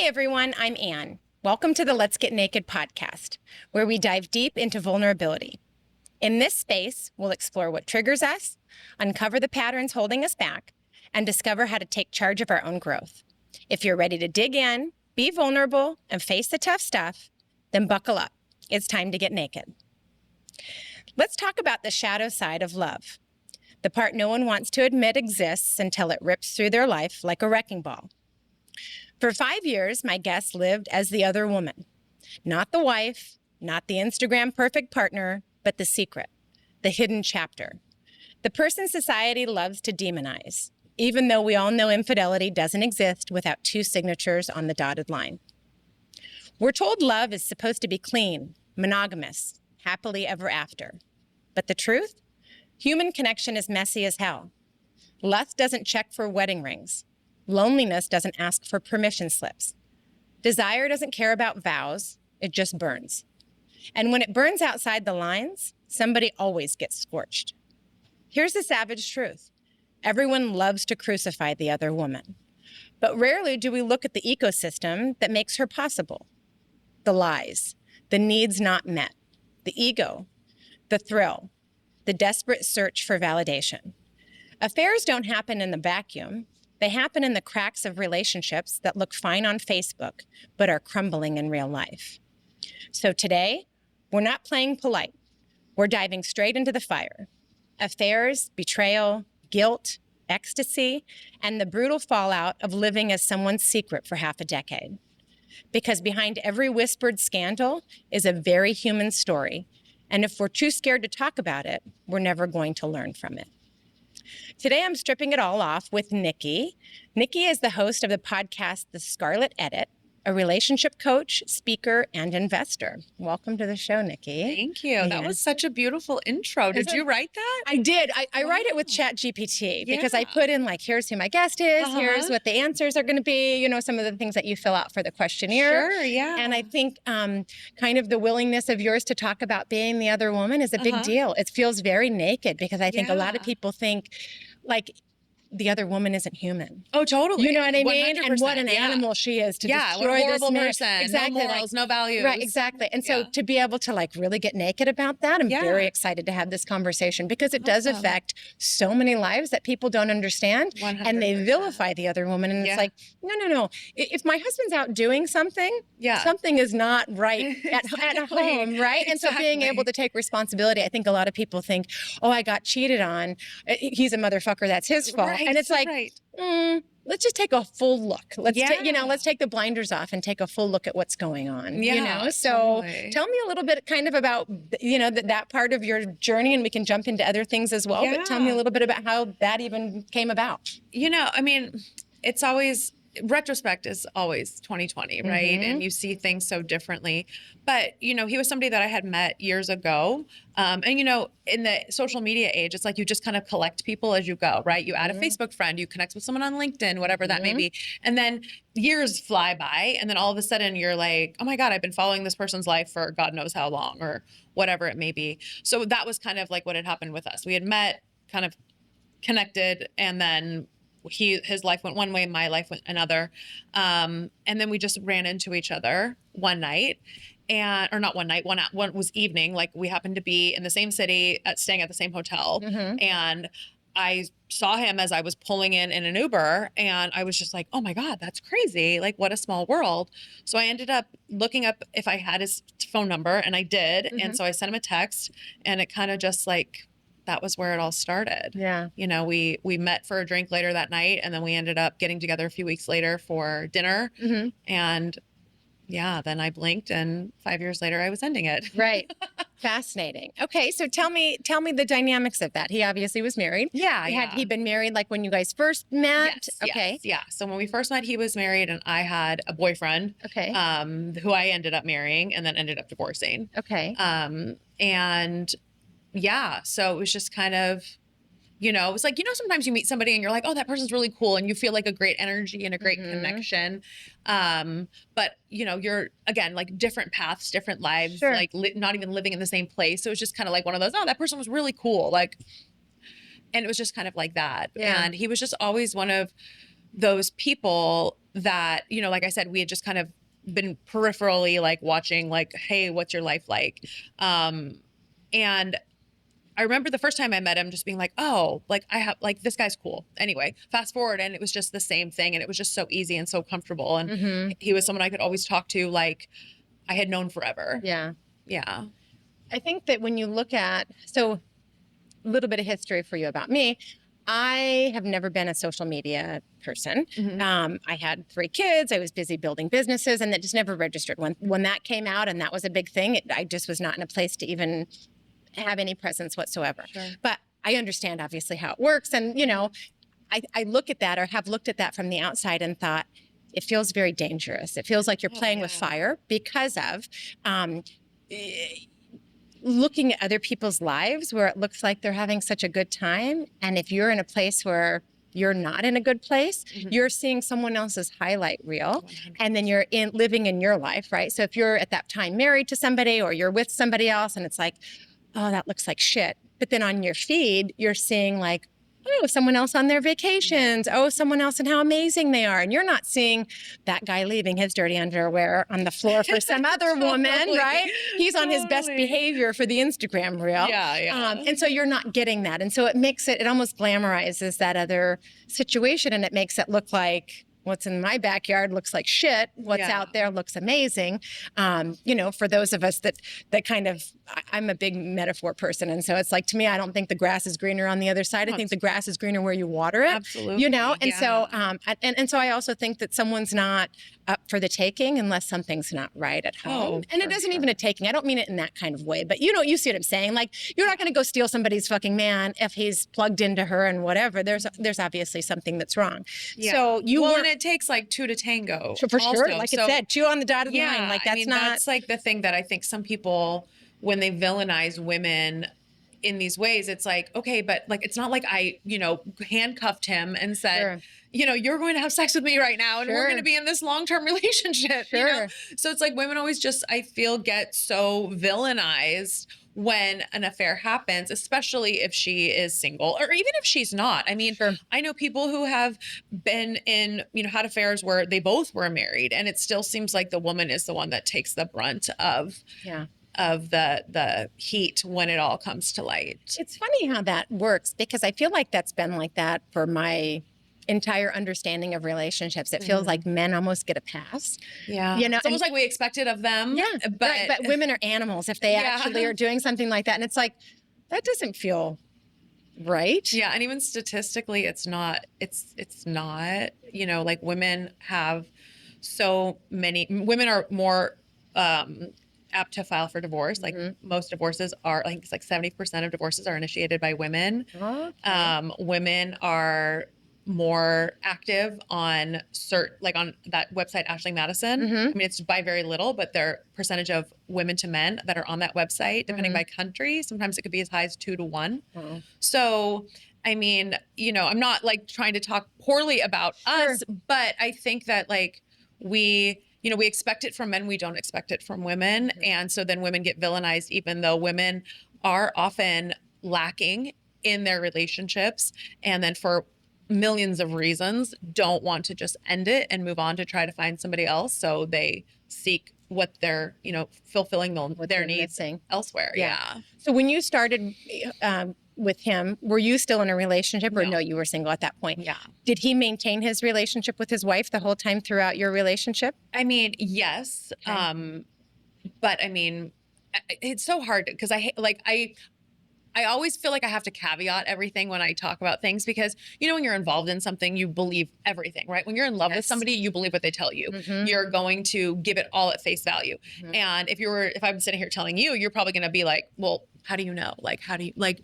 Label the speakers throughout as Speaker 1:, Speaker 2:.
Speaker 1: Hey everyone, I'm Anne. Welcome to the Let's Get Naked podcast, where we dive deep into vulnerability. In this space, we'll explore what triggers us, uncover the patterns holding us back, and discover how to take charge of our own growth. If you're ready to dig in, be vulnerable, and face the tough stuff, then buckle up. It's time to get naked. Let's talk about the shadow side of love, the part no one wants to admit exists until it rips through their life like a wrecking ball. For 5 years, my guest lived as the other woman. Not the wife, not the Instagram perfect partner, but the secret, the hidden chapter. The person society loves to demonize, even though we all know infidelity doesn't exist without two signatures on the dotted line. We're told love is supposed to be clean, monogamous, happily ever after. But the truth? Human connection is messy as hell. Lust doesn't check for wedding rings. Loneliness doesn't ask for permission slips. Desire doesn't care about vows, it just burns. And when it burns outside the lines, somebody always gets scorched. Here's the savage truth. Everyone loves to crucify the other woman. But rarely do we look at the ecosystem that makes her possible. The lies, the needs not met, the ego, the thrill, the desperate search for validation. Affairs don't happen in the vacuum. They happen in the cracks of relationships that look fine on Facebook, but are crumbling in real life. So today, we're not playing polite. We're diving straight into the fire. Affairs, betrayal, guilt, ecstasy, and the brutal fallout of living as someone's secret for half a decade. Because behind every whispered scandal is a very human story. And if we're too scared to talk about it, we're never going to learn from it. Today, I'm stripping it all off with Nikki. Nikki is the host of the podcast, The Scarlet Edit, a relationship coach, speaker, and investor. Welcome to the show, Nikki.
Speaker 2: Thank you. Yeah. That was such a beautiful intro. Did you write that?
Speaker 1: I did. I write it with ChatGPT because I put in like, here's who my guest is, here's what the answers are going to be, you know, some of the things that you fill out for the questionnaire.
Speaker 2: Sure, yeah.
Speaker 1: And I think kind of the willingness of yours to talk about being the other woman is a big deal. It feels very naked because I think a lot of people think like, the other woman isn't human.
Speaker 2: Oh, totally.
Speaker 1: You know what I mean?
Speaker 2: 100%,
Speaker 1: and what an animal she is to destroy
Speaker 2: what a horrible
Speaker 1: this
Speaker 2: person.
Speaker 1: Exactly.
Speaker 2: No morals, no values.
Speaker 1: Right, exactly. And so to be able to like really get naked about that, I'm very excited to have this conversation because it does affect so many lives that people don't understand
Speaker 2: 100%.
Speaker 1: And they vilify the other woman. And it's like, no. If my husband's out doing something, something is not right at home, right? And so being able to take responsibility, I think a lot of people think, oh, I got cheated on. He's a motherfucker. That's his fault.
Speaker 2: Right,
Speaker 1: and it's like, let's just take a full look. Let's take the blinders off and take a full look at what's going on.
Speaker 2: Yeah,
Speaker 1: you know? So tell me a little bit kind of about, you know, that part of your journey, and we can jump into other things as well. But tell me a little bit about how that even came about.
Speaker 2: You know, I mean, it's always, retrospect is always 2020, right? And you see things so differently. But, you know, he was somebody that I had met years ago. And, you know, in the social media age, it's like you just kind of collect people as you go, right? You add a Facebook friend, you connect with someone on LinkedIn, whatever that may be. And then years fly by. And then all of a sudden you're like, oh my God, I've been following this person's life for God knows how long or whatever it may be. So that was kind of like what had happened with us. We had met, kind of connected, and then his life went one way, my life went another. And then we just ran into each other one night, or not one night, one was evening. Like we happened to be in the same city, staying at the same hotel. And I saw him as I was pulling in an Uber, and I was just like, oh my God, that's crazy. Like what a small world. So I ended up looking up if I had his phone number, and I did. And so I sent him a text, and it kind of just like, that was where it all started.
Speaker 1: Yeah.
Speaker 2: You know, we met for a drink later that night, and then we ended up getting together a few weeks later for dinner. And then I blinked, and 5 years later I was ending it.
Speaker 1: Right. Fascinating. Okay. So tell me the dynamics of that. He obviously was married. Had he been married like when you guys first met?
Speaker 2: Yes, okay. Yes, so when we first met, he was married, and I had a boyfriend.
Speaker 1: Okay.
Speaker 2: Who I ended up marrying and then ended up divorcing.
Speaker 1: Okay.
Speaker 2: So it was just kind of, you know, it was like, you know, sometimes you meet somebody and you're like, oh, that person's really cool. And you feel like a great energy and a great connection. But, you know, you're, again, like different paths, different lives, like not even living in the same place. So it was just kind of like one of those, oh, that person was really cool. Like, and it was just kind of like that. And he was just always one of those people that, you know, like I said, we had just kind of been peripherally like watching, like, hey, what's your life like? And I remember the first time I met him just being like, oh, like I have, like, this guy's cool. Anyway, fast forward, and it was just the same thing. And it was just so easy and so comfortable. And he was someone I could always talk to, like I had known forever.
Speaker 1: Yeah.
Speaker 2: Yeah.
Speaker 1: I think that when you look at, so a little bit of history for you about me. I have never been a social media person. I had 3 kids. I was busy building businesses, and that just never registered. When that came out and that was a big thing, I just was not in a place to even have any presence whatsoever.
Speaker 2: Sure.
Speaker 1: But I understand obviously how it works. And, you know, I look at that, or have looked at that from the outside and thought, it feels very dangerous. It feels like you're playing with fire because of looking at other people's lives where it looks like they're having such a good time. And if you're in a place where you're not in a good place, you're seeing someone else's highlight reel,
Speaker 2: 100%.
Speaker 1: and then you're living in your life, right? So if you're at that time married to somebody, or you're with somebody else, and it's like, oh, that looks like shit. But then on your feed, you're seeing like, oh, someone else on their vacations. Oh, someone else and how amazing they are. And you're not seeing that guy leaving his dirty underwear on the floor for some other woman, right? He's on his best behavior for the Instagram reel.
Speaker 2: Yeah.
Speaker 1: And so you're not getting that. And so it makes it almost glamorizes that other situation, and it makes it look like what's in my backyard looks like shit. What's out there looks amazing. You know, for those of us that kind of, I'm a big metaphor person. And so it's like, to me, I don't think the grass is greener on the other side. I think the grass is greener where you water it.
Speaker 2: Absolutely.
Speaker 1: You know? And so, and so I also think that someone's not up for the taking unless something's not right at home. And it isn't even a taking. I don't mean it in that kind of way, but you know, you see what I'm saying? Like, you're not going to go steal somebody's fucking man if he's plugged into her and whatever. There's obviously something that's wrong.
Speaker 2: Yeah.
Speaker 1: So
Speaker 2: and it takes like 2 to tango.
Speaker 1: For sure.
Speaker 2: Also.
Speaker 1: Like I said, 2 on the dotted line. Like that's
Speaker 2: that's like the thing that I think some people, when they villainize women in these ways, it's like, okay, but like, it's not like I, you know, handcuffed him and said, you know, you're going to have sex with me right now, and we're going to be in this long-term relationship. You know? So it's like women always just, I feel, get so villainized when an affair happens, especially if she is single, or even if she's not. I mean, I know people who have been in, you know, had affairs where they both were married, and it still seems like the woman is the one that takes the brunt of the heat when it all comes to light.
Speaker 1: It's funny how that works, because I feel like that's been like that for my entire understanding of relationships. It feels like men almost get a pass.
Speaker 2: Yeah.
Speaker 1: You know,
Speaker 2: it's almost like we expect it of them.
Speaker 1: Yeah. But women are animals if they actually are doing something like that. And it's like, that doesn't feel right.
Speaker 2: Yeah. And even statistically, it's not, you know, like women have women are more apt to file for divorce. Like most divorces are, I think it's like 70% of divorces are initiated by women. Women are more active on on that website, Ashley Madison. I mean, it's by very little, but their percentage of women to men that are on that website, depending by country, sometimes it could be as high as 2 to 1. So, I mean, you know, I'm not like trying to talk poorly about us, but I think that like we expect it from men. We don't expect it from women. And so then women get villainized, even though women are often lacking in their relationships. And then for millions of reasons, don't want to just end it and move on to try to find somebody else. So they seek what they're, you know, fulfilling their needs elsewhere. Yeah.
Speaker 1: So when you started with him, were you still in a relationship, or no, you were single at that point?
Speaker 2: Yeah.
Speaker 1: Did he maintain his relationship with his wife the whole time throughout your relationship?
Speaker 2: I mean, yes. But I mean, it's so hard because I always feel like I have to caveat everything when I talk about things, because, you know, when you're involved in something, you believe everything, right? When you're in love with somebody, you believe what they tell you. You're going to give it all at face value. And if I'm sitting here telling you, you're probably going to be like, well, how do you know? Like,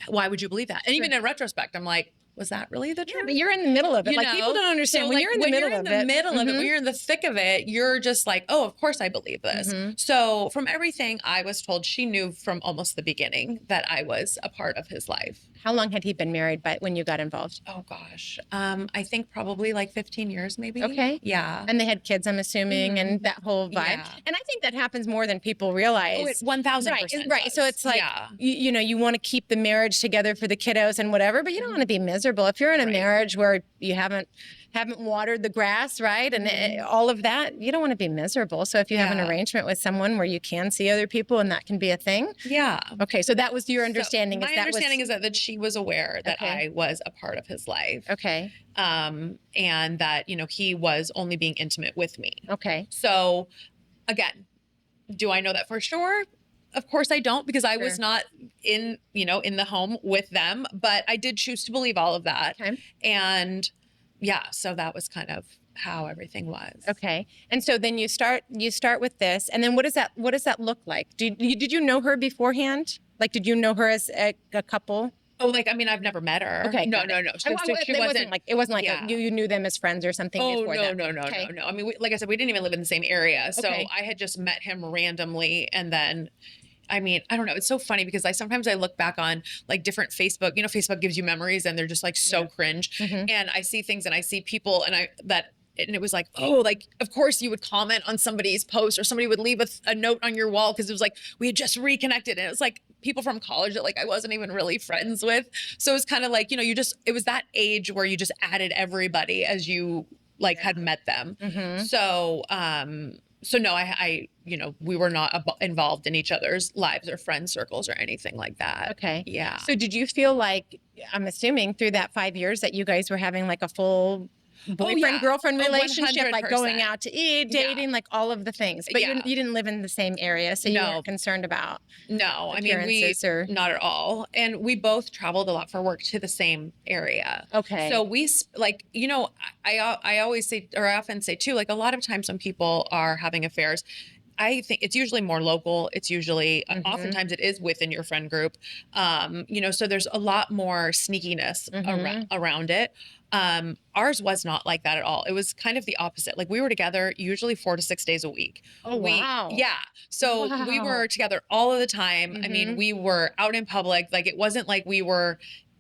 Speaker 2: why would you believe that? And even in retrospect, I'm like, was that really the truth?
Speaker 1: Yeah, but you're in the middle of it. Like, people don't understand. When you're in the middle of it,
Speaker 2: when you're in the thick of it, you're just like, oh, of course I believe this. So from everything I was told, she knew from almost the beginning that I was a part of his life.
Speaker 1: How long had he been married when you got involved?
Speaker 2: Oh gosh. I think probably like 15 years maybe.
Speaker 1: Okay.
Speaker 2: Yeah.
Speaker 1: And they had kids, I'm assuming, and that whole vibe.
Speaker 2: Yeah.
Speaker 1: And I think that happens more than people realize.
Speaker 2: Oh, it's 1000%.
Speaker 1: Right. So it's like, you know, you want to keep the marriage together for the kiddos and whatever, but you don't want to be miserable. If you're in a marriage where you haven't haven't watered the grass, right? And all of that, you don't want to be miserable. So if you have an arrangement with someone where you can see other people and that can be a thing.
Speaker 2: Yeah.
Speaker 1: Okay. So that was your understanding.
Speaker 2: My understanding is that she was aware that I was a part of his life.
Speaker 1: Okay.
Speaker 2: And that, you know, he was only being intimate with me.
Speaker 1: Okay.
Speaker 2: So again, do I know that for sure? Of course I don't, because I was not in, you know, in the home with them, but I did choose to believe all of that.
Speaker 1: Okay.
Speaker 2: And yeah, so that was kind of how everything was.
Speaker 1: Okay. And so then you start with this, and then what does that look like? Did you know her beforehand? Like, did you know her as a couple?
Speaker 2: Oh, like, I mean, I've never met her.
Speaker 1: Okay.
Speaker 2: No.
Speaker 1: She wasn't like you knew them as friends or something before that.
Speaker 2: No. I mean, like I said, we didn't even live in the same area. So I had just met him randomly. And then, I mean, I don't know. It's so funny because sometimes I look back on like different Facebook, you know, Facebook gives you memories and they're just like so cringe. And I see things and I see people and it was like, oh, like, of course you would comment on somebody's post or somebody would leave a note on your wall because it was like, we had just reconnected. And it was like people from college that like I wasn't even really friends with. So it was kind of like, you know, it was that age where you just added everybody as you like had met them. So no, I you know, we were not involved in each other's lives or friend circles or anything like that.
Speaker 1: Okay.
Speaker 2: Yeah.
Speaker 1: So did you feel like, I'm assuming through that 5 years that you guys were having like a full boyfriend-girlfriend relationship, like going out to eat, dating, like all of the things. But you didn't live in the same area, so you weren't concerned about
Speaker 2: I mean, not at all. And we both traveled a lot for work to the same area.
Speaker 1: Okay.
Speaker 2: So we, like, you know, I always say, or I often say too, like a lot of times when people are having affairs, I think it's usually more local. It's usually, oftentimes it is within your friend group. You know, so there's a lot more sneakiness around it. Ours was not like that at all. It was kind of the opposite. Like we were together usually 4 to 6 days a week.
Speaker 1: Oh, wow.
Speaker 2: Yeah. So we were together all of the time. I mean, we were out in public. Like it wasn't like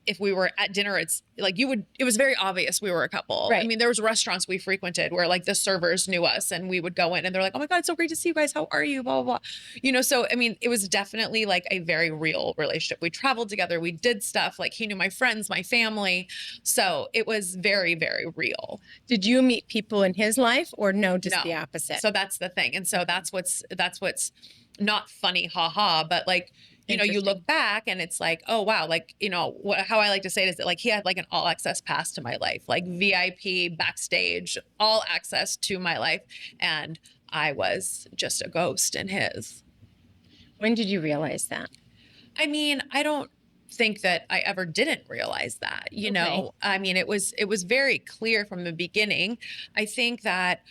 Speaker 2: if we were at dinner, it's like it was very obvious we were a couple.
Speaker 1: Right.
Speaker 2: I mean, there was restaurants we frequented where like the servers knew us and we would go in and they're like, oh my God, it's so great to see you guys. How are you? Blah, blah, blah. You know, so, I mean, it was definitely like a very real relationship. We traveled together. We did stuff like he knew my friends, my family. So it was very, very real.
Speaker 1: Did you meet people in his life or no, just the opposite?
Speaker 2: So that's the thing. And so that's what's not funny, haha, but like, you know, you look back and it's like, oh, wow. Like, you know, how I like to say it is that like he had like an all access pass to my life, like VIP backstage, all access to my life. And I was just a ghost in his.
Speaker 1: When did you realize that?
Speaker 2: I mean, I don't think that I ever didn't realize that, you know, I mean, it was very clear from the beginning. I think that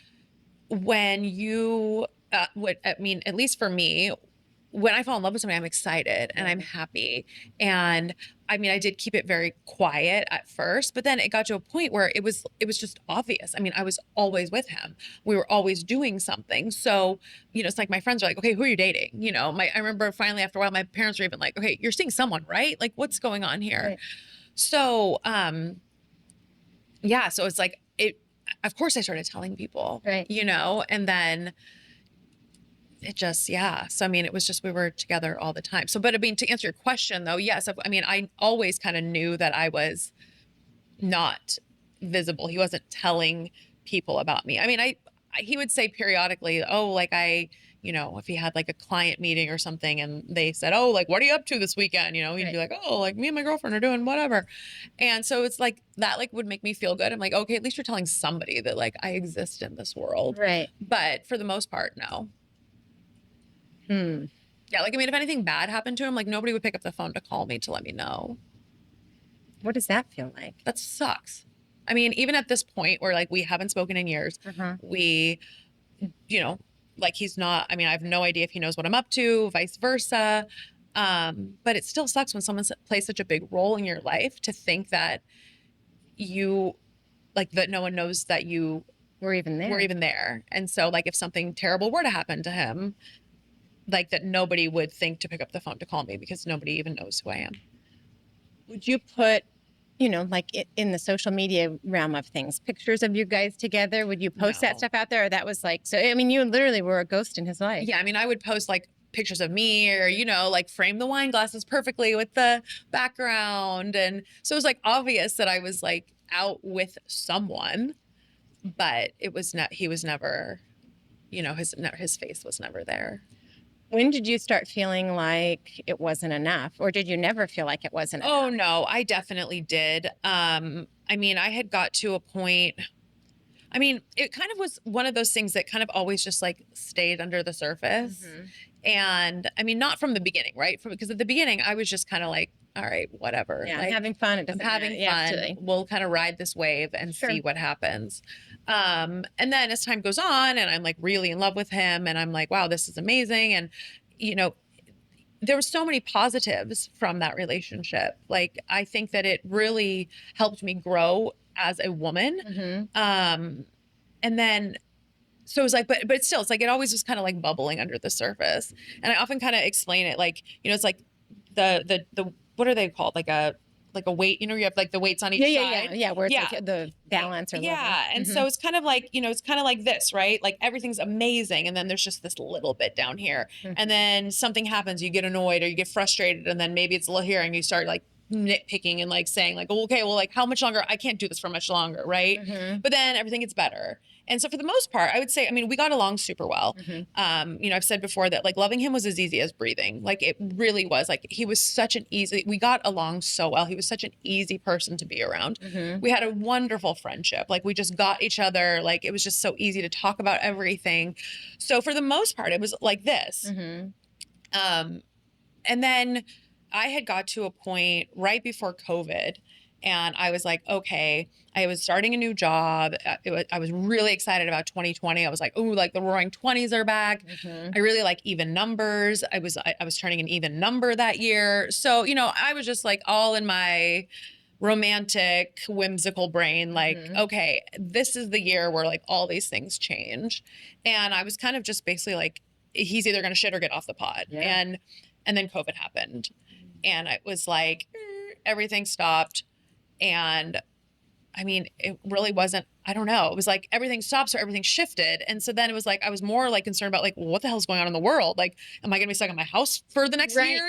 Speaker 2: when you, at least for me, when I fall in love with somebody, I'm excited and I'm happy. And I mean, I did keep it very quiet at first, but then it got to a point where it was just obvious. I mean, I was always with him. We were always doing something. So, you know, it's like my friends are like, okay, who are you dating? You know, I remember finally after a while, my parents were even like, okay, you're seeing someone, right? Like what's going on here? Right. So, yeah, so it's like, of course I started telling people,
Speaker 1: right,
Speaker 2: you know, and then it just, so I mean, it was just, we were together all the time. So, but I mean, to answer your question though, yes, I mean, I always kind of knew that I was not visible. He wasn't telling people about me. I mean, he would say periodically, oh, like you know, if he had like a client meeting or something and they said, oh, like, what are you up to this weekend? You know, he'd be like, oh, like me and my girlfriend are doing whatever. And so it's like, that like would make me feel good. I'm like, okay, at least you're telling somebody that like I exist in this world.
Speaker 1: Right.
Speaker 2: But for the most part, no. Yeah, like, I mean, if anything bad happened to him, like nobody would pick up the phone to call me to let me know.
Speaker 1: What does that feel like?
Speaker 2: That sucks. I mean, even at this point where like we haven't spoken in years, we, you know, like he's not, I mean, I have no idea if he knows what I'm up to, vice versa. But it still sucks when someone plays such a big role in your life to think that you, like, that no one knows that you
Speaker 1: were even there.
Speaker 2: And so like if something terrible were to happen to him, like that nobody would think to pick up the phone to call me because nobody even knows who I am.
Speaker 1: Would you put, you know, like in the social media realm of things, pictures of you guys together? Would you post that stuff out there? Or that was like, so, I mean, you literally were a ghost in his life.
Speaker 2: Yeah. I mean, I would post like pictures of me or, you know, like frame the wine glasses perfectly with the background. And so it was like obvious that I was like out with someone. but it was not, he was never, his face was never there.
Speaker 1: When did you start feeling like it wasn't enough, or did you never feel like it wasn't enough?
Speaker 2: Oh no, I definitely did. I mean, I had got to a point, I mean, it kind of was one of those things that kind of always just like stayed under the surface. And I mean, not from the beginning, right? Because at the beginning, I was just kind of like, all right, whatever.
Speaker 1: Yeah,
Speaker 2: like,
Speaker 1: having fun. It
Speaker 2: I'm
Speaker 1: doesn't
Speaker 2: having
Speaker 1: matter. Yeah,
Speaker 2: fun.
Speaker 1: absolutely.
Speaker 2: We'll kind of ride this wave and
Speaker 1: Sure.
Speaker 2: see what happens. And then as time goes on, and I'm like really in love with him, and I'm like, wow, this is amazing. And, there were so many positives from that relationship. Like, I think that it really helped me grow as a woman. And then, so it was like, but still, it's like, it always was kind of like bubbling under the surface. And I often kind of explain it like, it's like the what are they called? Like a weight, you have like the weights on each side.
Speaker 1: Yeah. Where it's like the balance or level.
Speaker 2: Yeah. And so it's kind of like, it's kind of like this, right? Like everything's amazing. And then there's just this little bit down here. And then something happens, you get annoyed or you get frustrated. And then maybe it's a little here and you start like nitpicking and like saying like, oh, okay, well, like how much longer? I can't do this for much longer. Right. But then everything gets better. And so for the most part, I would say, I mean, we got along super well. I've said before that like loving him was as easy as breathing. Like it really was. Like he was such an easy, we got along so well. He was such an easy person to be around. We had a wonderful friendship. Like we just got each other. Like it was just so easy to talk about everything. So for the most part, it was like this. And then I had got to a point right before COVID, and I was like, okay, I was starting a new job. I was really excited about 2020. I was like, oh, like the roaring 20s are back. I really like even numbers. I was turning an even number that year. So, I was just like all in my romantic, whimsical brain, like, okay, this is the year where like all these things change. And I was kind of just basically like, he's either going to shit or get off the pot. And then COVID happened. And it was like, everything stopped. And I mean, it really wasn't, I don't know. It was like everything stopped, so everything shifted. And so then it was like, I was more like concerned about like, well, what the hell's going on in the world? Like, am I going to be stuck in my house for the next year?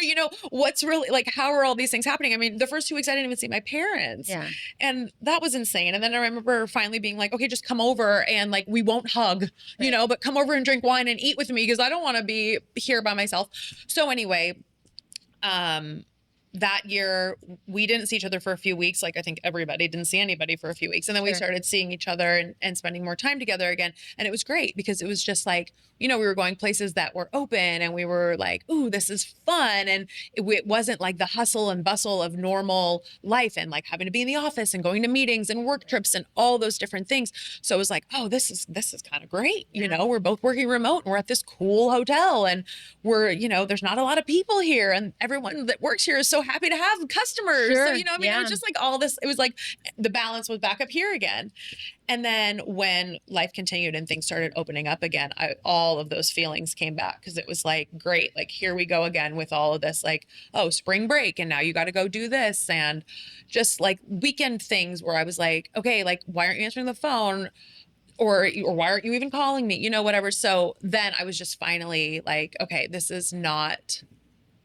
Speaker 2: What's really like, how are all these things happening? I mean, the first 2 weeks I didn't even see my parents. And that was insane. And then I remember finally being like, okay, just come over and like, we won't hug, but come over and drink wine and eat with me because I don't want to be here by myself. So anyway, that year we didn't see each other for a few weeks. Like I think everybody didn't see anybody for a few weeks. And then we started seeing each other and spending more time together again. And it was great because it was just like, we were going places that were open and we were like, ooh, this is fun. And it wasn't like the hustle and bustle of normal life and like having to be in the office and going to meetings and work trips and all those different things. So it was like, oh, this is kind of great. We're both working remote and we're at this cool hotel and we're, there's not a lot of people here and everyone that works here is so happy to have customers. So, it was just like all this, it was like the balance was back up here again. And then when life continued and things started opening up again, all of those feelings came back because it was like, great, like here we go again with all of this, like, oh, spring break. And now you got to go do this. And just like weekend things where I was like, okay, like, why aren't you answering the phone? Or why aren't you even calling me? Whatever. So then I was just finally like, okay, this is not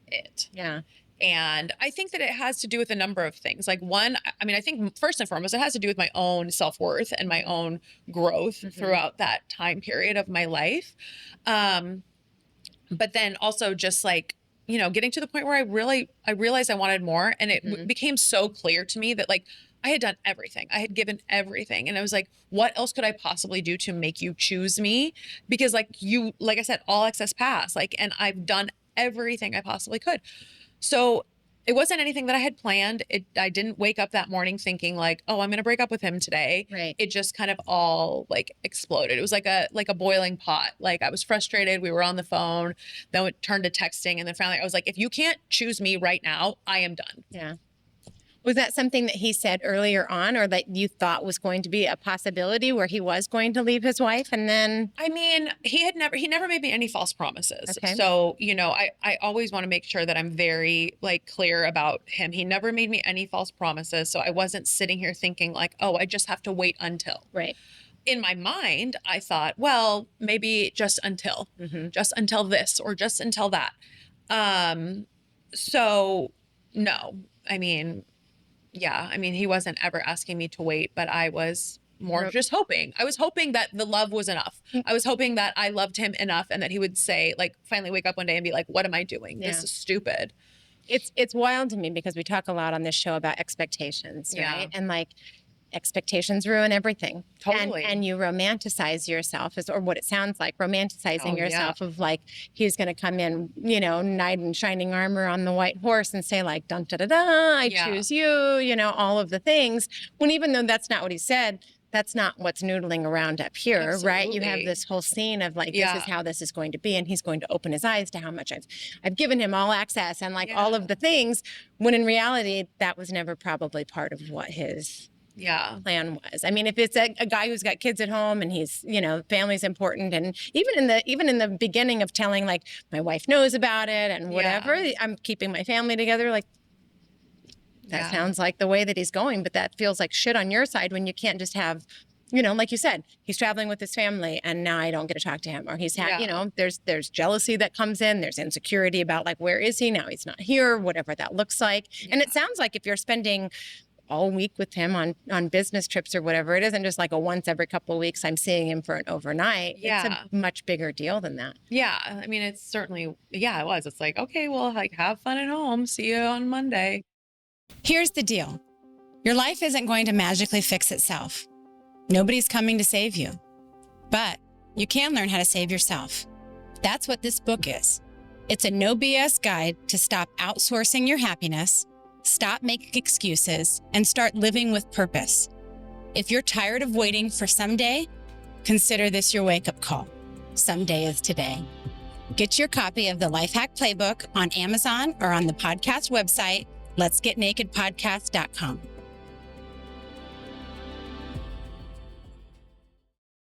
Speaker 2: it.
Speaker 1: Yeah.
Speaker 2: And I think that it has to do with a number of things. Like one, I mean, I think first and foremost, it has to do with my own self-worth and my own growth throughout that time period of my life. But then also just like, getting to the point where I realized I wanted more. And it became so clear to me that like, I had done everything. I had given everything. And I was like, what else could I possibly do to make you choose me? Because like I said, all access pass, like, and I've done everything I possibly could. So it wasn't anything that I had planned. I didn't wake up that morning thinking like, oh, I'm going to break up with him today.
Speaker 1: Right.
Speaker 2: It just kind of all like exploded. It was like a boiling pot. Like I was frustrated. We were on the phone, then it turned to texting. And then finally I was like, if you can't choose me right now, I am done.
Speaker 1: Yeah. Was that something that he said earlier on or that you thought was going to be a possibility where he was going to leave his wife and then?
Speaker 2: I mean, he never made me any false promises.
Speaker 1: Okay.
Speaker 2: So, I always want to make sure that I'm very like clear about him. He never made me any false promises. So I wasn't sitting here thinking like, oh, I just have to wait until.
Speaker 1: Right.
Speaker 2: In my mind, I thought, well, maybe just until this or just until that. So no, I mean, yeah, I mean, he wasn't ever asking me to wait, but I was more just hoping. I was hoping that the love was enough. I was hoping that I loved him enough and that he would say, like, finally wake up one day and be like, what am I doing? This is stupid.
Speaker 1: It's wild to me because we talk a lot on this show about expectations, right? And like expectations ruin everything.
Speaker 2: Totally.
Speaker 1: And you romanticize yourself or what it sounds like, romanticizing yourself of like, he's going to come in, you know, knight in shining armor on the white horse and say like, dun, da, da, da, I choose you, you know, all of the things. When even though that's not what he said, that's not what's noodling around up here, right? You have this whole scene of like, this is how this is going to be. And he's going to open his eyes to how much I've given him all access and like all of the things, when in reality, that was never probably part of what his plan was. I mean, if it's a guy who's got kids at home and he's, you know, family's important. And even in the beginning of telling like, my wife knows about it and whatever, I'm keeping my family together, like, that sounds like the way that he's going, but that feels like shit on your side when you can't just have, you know, like you said, he's traveling with his family and now I don't get to talk to him, or he's had, you know, there's jealousy that comes in, there's insecurity about like, where is he now? He's not here, whatever that looks like. And it sounds like if you're spending all week with him on business trips or whatever, it isn't just like a once every couple of weeks I'm seeing him for an overnight. It's a much bigger deal than that.
Speaker 2: Yeah. I mean, it's certainly, it was. It's like, okay, well, like have fun at home. See you on Monday.
Speaker 1: Here's the deal. Your life isn't going to magically fix itself. Nobody's coming to save you. But you can learn how to save yourself. That's what this book is. It's a no BS guide to stop outsourcing your happiness, stop making excuses, and start living with purpose. If you're tired of waiting for someday, consider this your wake-up call. Someday is today. Get your copy of the Life Hack Playbook on Amazon or on the podcast website, letsgetnakedpodcast.com.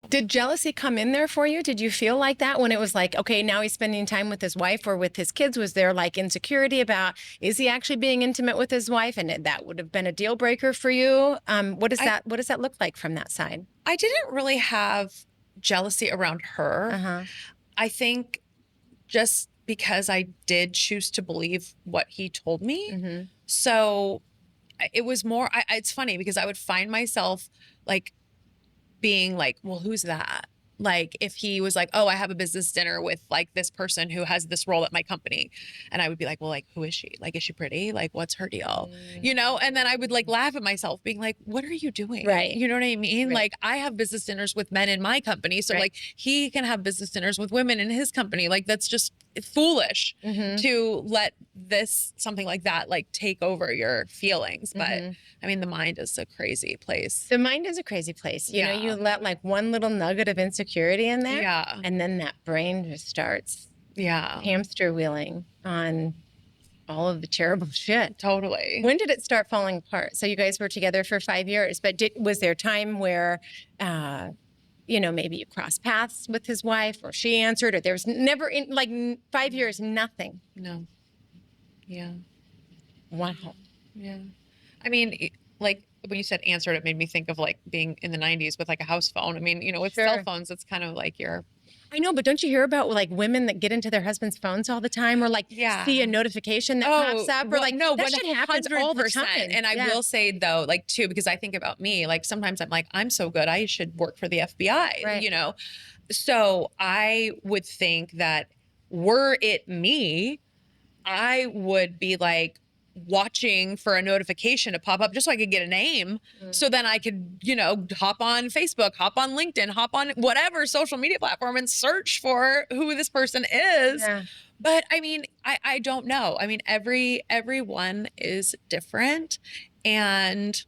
Speaker 1: Did jealousy come in there for you? Did you feel like that when it was like, okay, now he's spending time with his wife or with his kids? Was there like insecurity about, is he actually being intimate with his wife? And that would have been a deal breaker for you. What does that look like from that side?
Speaker 2: I didn't really have jealousy around her. I think just because I did choose to believe what he told me. So it was more, it's funny because I would find myself like being like, well, who's that? Like if he was like, oh, I have a business dinner with like this person who has this role at my company. And I would be like, well, like, who is she? Like, is she pretty? Like, what's her deal? You know? And then I would like laugh at myself being like, what are you doing?
Speaker 1: Right.
Speaker 2: You know what I mean? Like I have business dinners with men in my company. So like he can have business dinners with women in his company. Like that's just foolish to let something like that, like take over your feelings. But I mean, the mind is a crazy place.
Speaker 1: The mind is a crazy place. You know, you let like one little nugget of insecurity in there. And then that brain just starts hamster wheeling on all of the terrible shit.
Speaker 2: Totally.
Speaker 1: When did it start falling apart? So you guys were together for 5 years, but was there time where, you know, maybe you crossed paths with his wife or she answered, or there was never in like 5 years, nothing?
Speaker 2: No. Yeah.
Speaker 1: Wow.
Speaker 2: Yeah. I mean, like when you said answered, it made me think of like being in the 90s with like a house phone. I mean, you know, with cell phones, it's kind of like
Speaker 1: I know, but don't you hear about like women that get into their husband's phones all the time, or like see a notification that pops up, or like
Speaker 2: no,
Speaker 1: that shit happens all the time.
Speaker 2: And I will say though, like too, because I think about me, like sometimes I'm like, I'm so good, I should work for the FBI, you know? So I would think that were it me, I would be like watching for a notification to pop up just so I could get a name. So then I could, you know, hop on Facebook, hop on LinkedIn, hop on whatever social media platform and search for who this person is. But I mean, I don't know. I mean, everyone is different. And,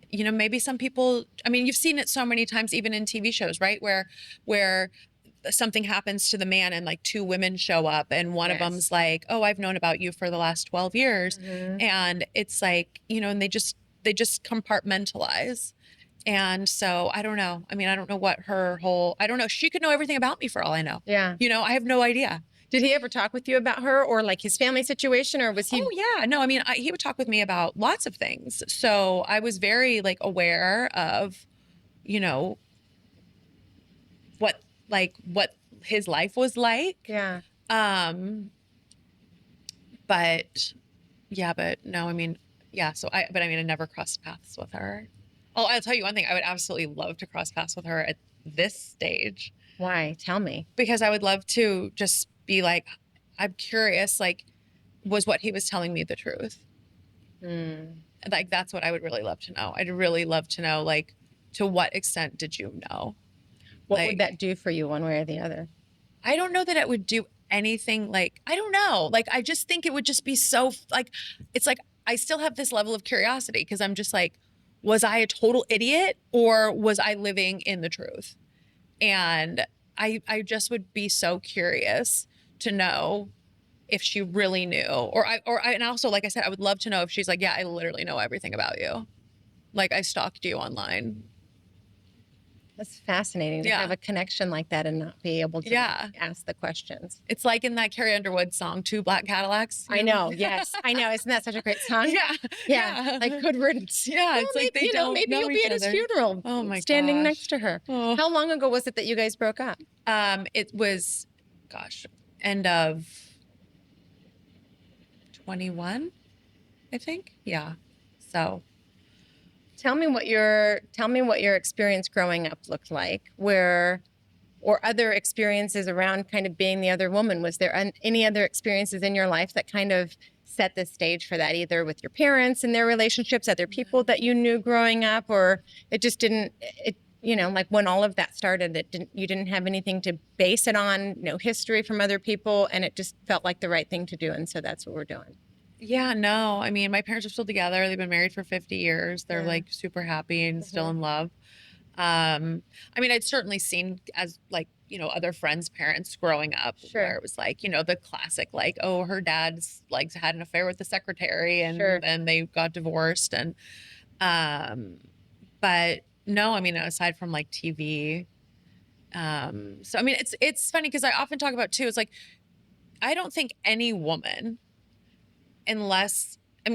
Speaker 2: you know, maybe some people, I mean, you've seen it so many times, even in TV shows, right? Where something happens to the man and like two women show up and one of them's like, oh, I've known about you for the last 12 years. And it's like, you know, and they just compartmentalize. And so I don't know. I mean, I don't know what I don't know. She could know everything about me for all I know. You know, I have no idea.
Speaker 1: Did he ever talk with you about her or like his family situation, or was he?
Speaker 2: Oh yeah. No, I mean, he would talk with me about lots of things. So I was very like aware of, you know, what his life was like. But no, I mean, I never crossed paths with her. Oh, I'll tell you one thing. I would absolutely love to cross paths with her at this stage
Speaker 1: Why? Tell me.
Speaker 2: because I would love to just be like, I'm curious, like, was what he was telling me the truth?
Speaker 1: Mm.
Speaker 2: Like, that's what I would really love to know. I'd really love to know, like, to what extent did you know?
Speaker 1: What
Speaker 2: Like,
Speaker 1: would that do for you one way or the other?
Speaker 2: I don't know that it would do anything. Like, I don't know. Like, I just think it would just be so, like, it's like, I still have this level of curiosity because I'm just like, was I a total idiot or was I living in the truth? And I just would be so curious to know if she really knew, and also, like I said, I would love to know if she's like, yeah, I literally know everything about you. Like, I stalked you online.
Speaker 1: That's fascinating to
Speaker 2: Yeah.
Speaker 1: have a connection like that and not be able to
Speaker 2: Yeah.
Speaker 1: ask the questions.
Speaker 2: It's like in that Carrie Underwood song, Two Black Cadillacs.
Speaker 1: I know. Yes, I know. Isn't that such a great song?
Speaker 2: Yeah.
Speaker 1: Yeah. Like good riddance.
Speaker 2: Yeah.
Speaker 1: Well,
Speaker 2: It's like
Speaker 1: maybe,
Speaker 2: they don't
Speaker 1: maybe
Speaker 2: know
Speaker 1: you'll be
Speaker 2: each
Speaker 1: at his
Speaker 2: other.
Speaker 1: funeral.
Speaker 2: Oh my
Speaker 1: standing
Speaker 2: gosh.
Speaker 1: next to her.
Speaker 2: Oh.
Speaker 1: How long ago was it that you guys broke up?
Speaker 2: It was, gosh, end of 21, I think. Yeah. So
Speaker 1: Tell me what your experience growing up looked like, or other experiences around kind of being the other woman. Was there any other experiences in your life that kind of set the stage for that, either with your parents and their relationships, other people that you knew growing up, or it just didn't, like when all of that started, you didn't have anything to base it on, no history from other people, and it just felt like the right thing to do. And so that's what we're doing.
Speaker 2: yeah, no, I mean, my parents are still together. They've been married for 50 years. They're
Speaker 1: Yeah.
Speaker 2: like super happy and still in love. I mean, I'd certainly seen as like, other friends' parents growing up
Speaker 1: Sure.
Speaker 2: where it was like, the classic, like, oh, her dad's like had an affair with the secretary and
Speaker 1: Sure.
Speaker 2: then they got divorced. And, but no, I mean, aside from like TV, so, I mean, it's funny because I often talk about too, it's like, I don't think any woman, unless, I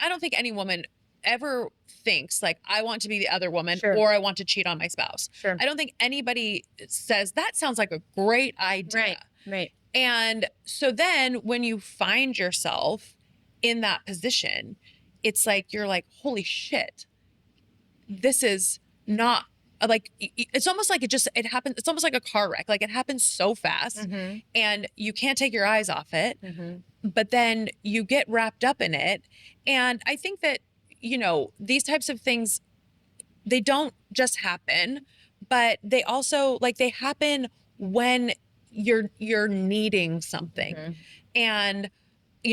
Speaker 2: don't think any woman ever thinks like, I want to be the other woman
Speaker 1: Sure.
Speaker 2: or I want to cheat on my spouse.
Speaker 1: Sure.
Speaker 2: I don't think anybody says that sounds like a great idea.
Speaker 1: Right.
Speaker 2: And so then when you find yourself in that position, it's like, you're like, holy shit, this is not like, it's almost like it happens. It's almost like a car wreck. Like it happens so fast
Speaker 1: Mm-hmm.
Speaker 2: and you can't take your eyes off it,
Speaker 1: Mm-hmm.
Speaker 2: but then you get wrapped up in it. And I think that, these types of things, they don't just happen, but they also like they happen when you're needing something.
Speaker 1: Mm-hmm.
Speaker 2: And,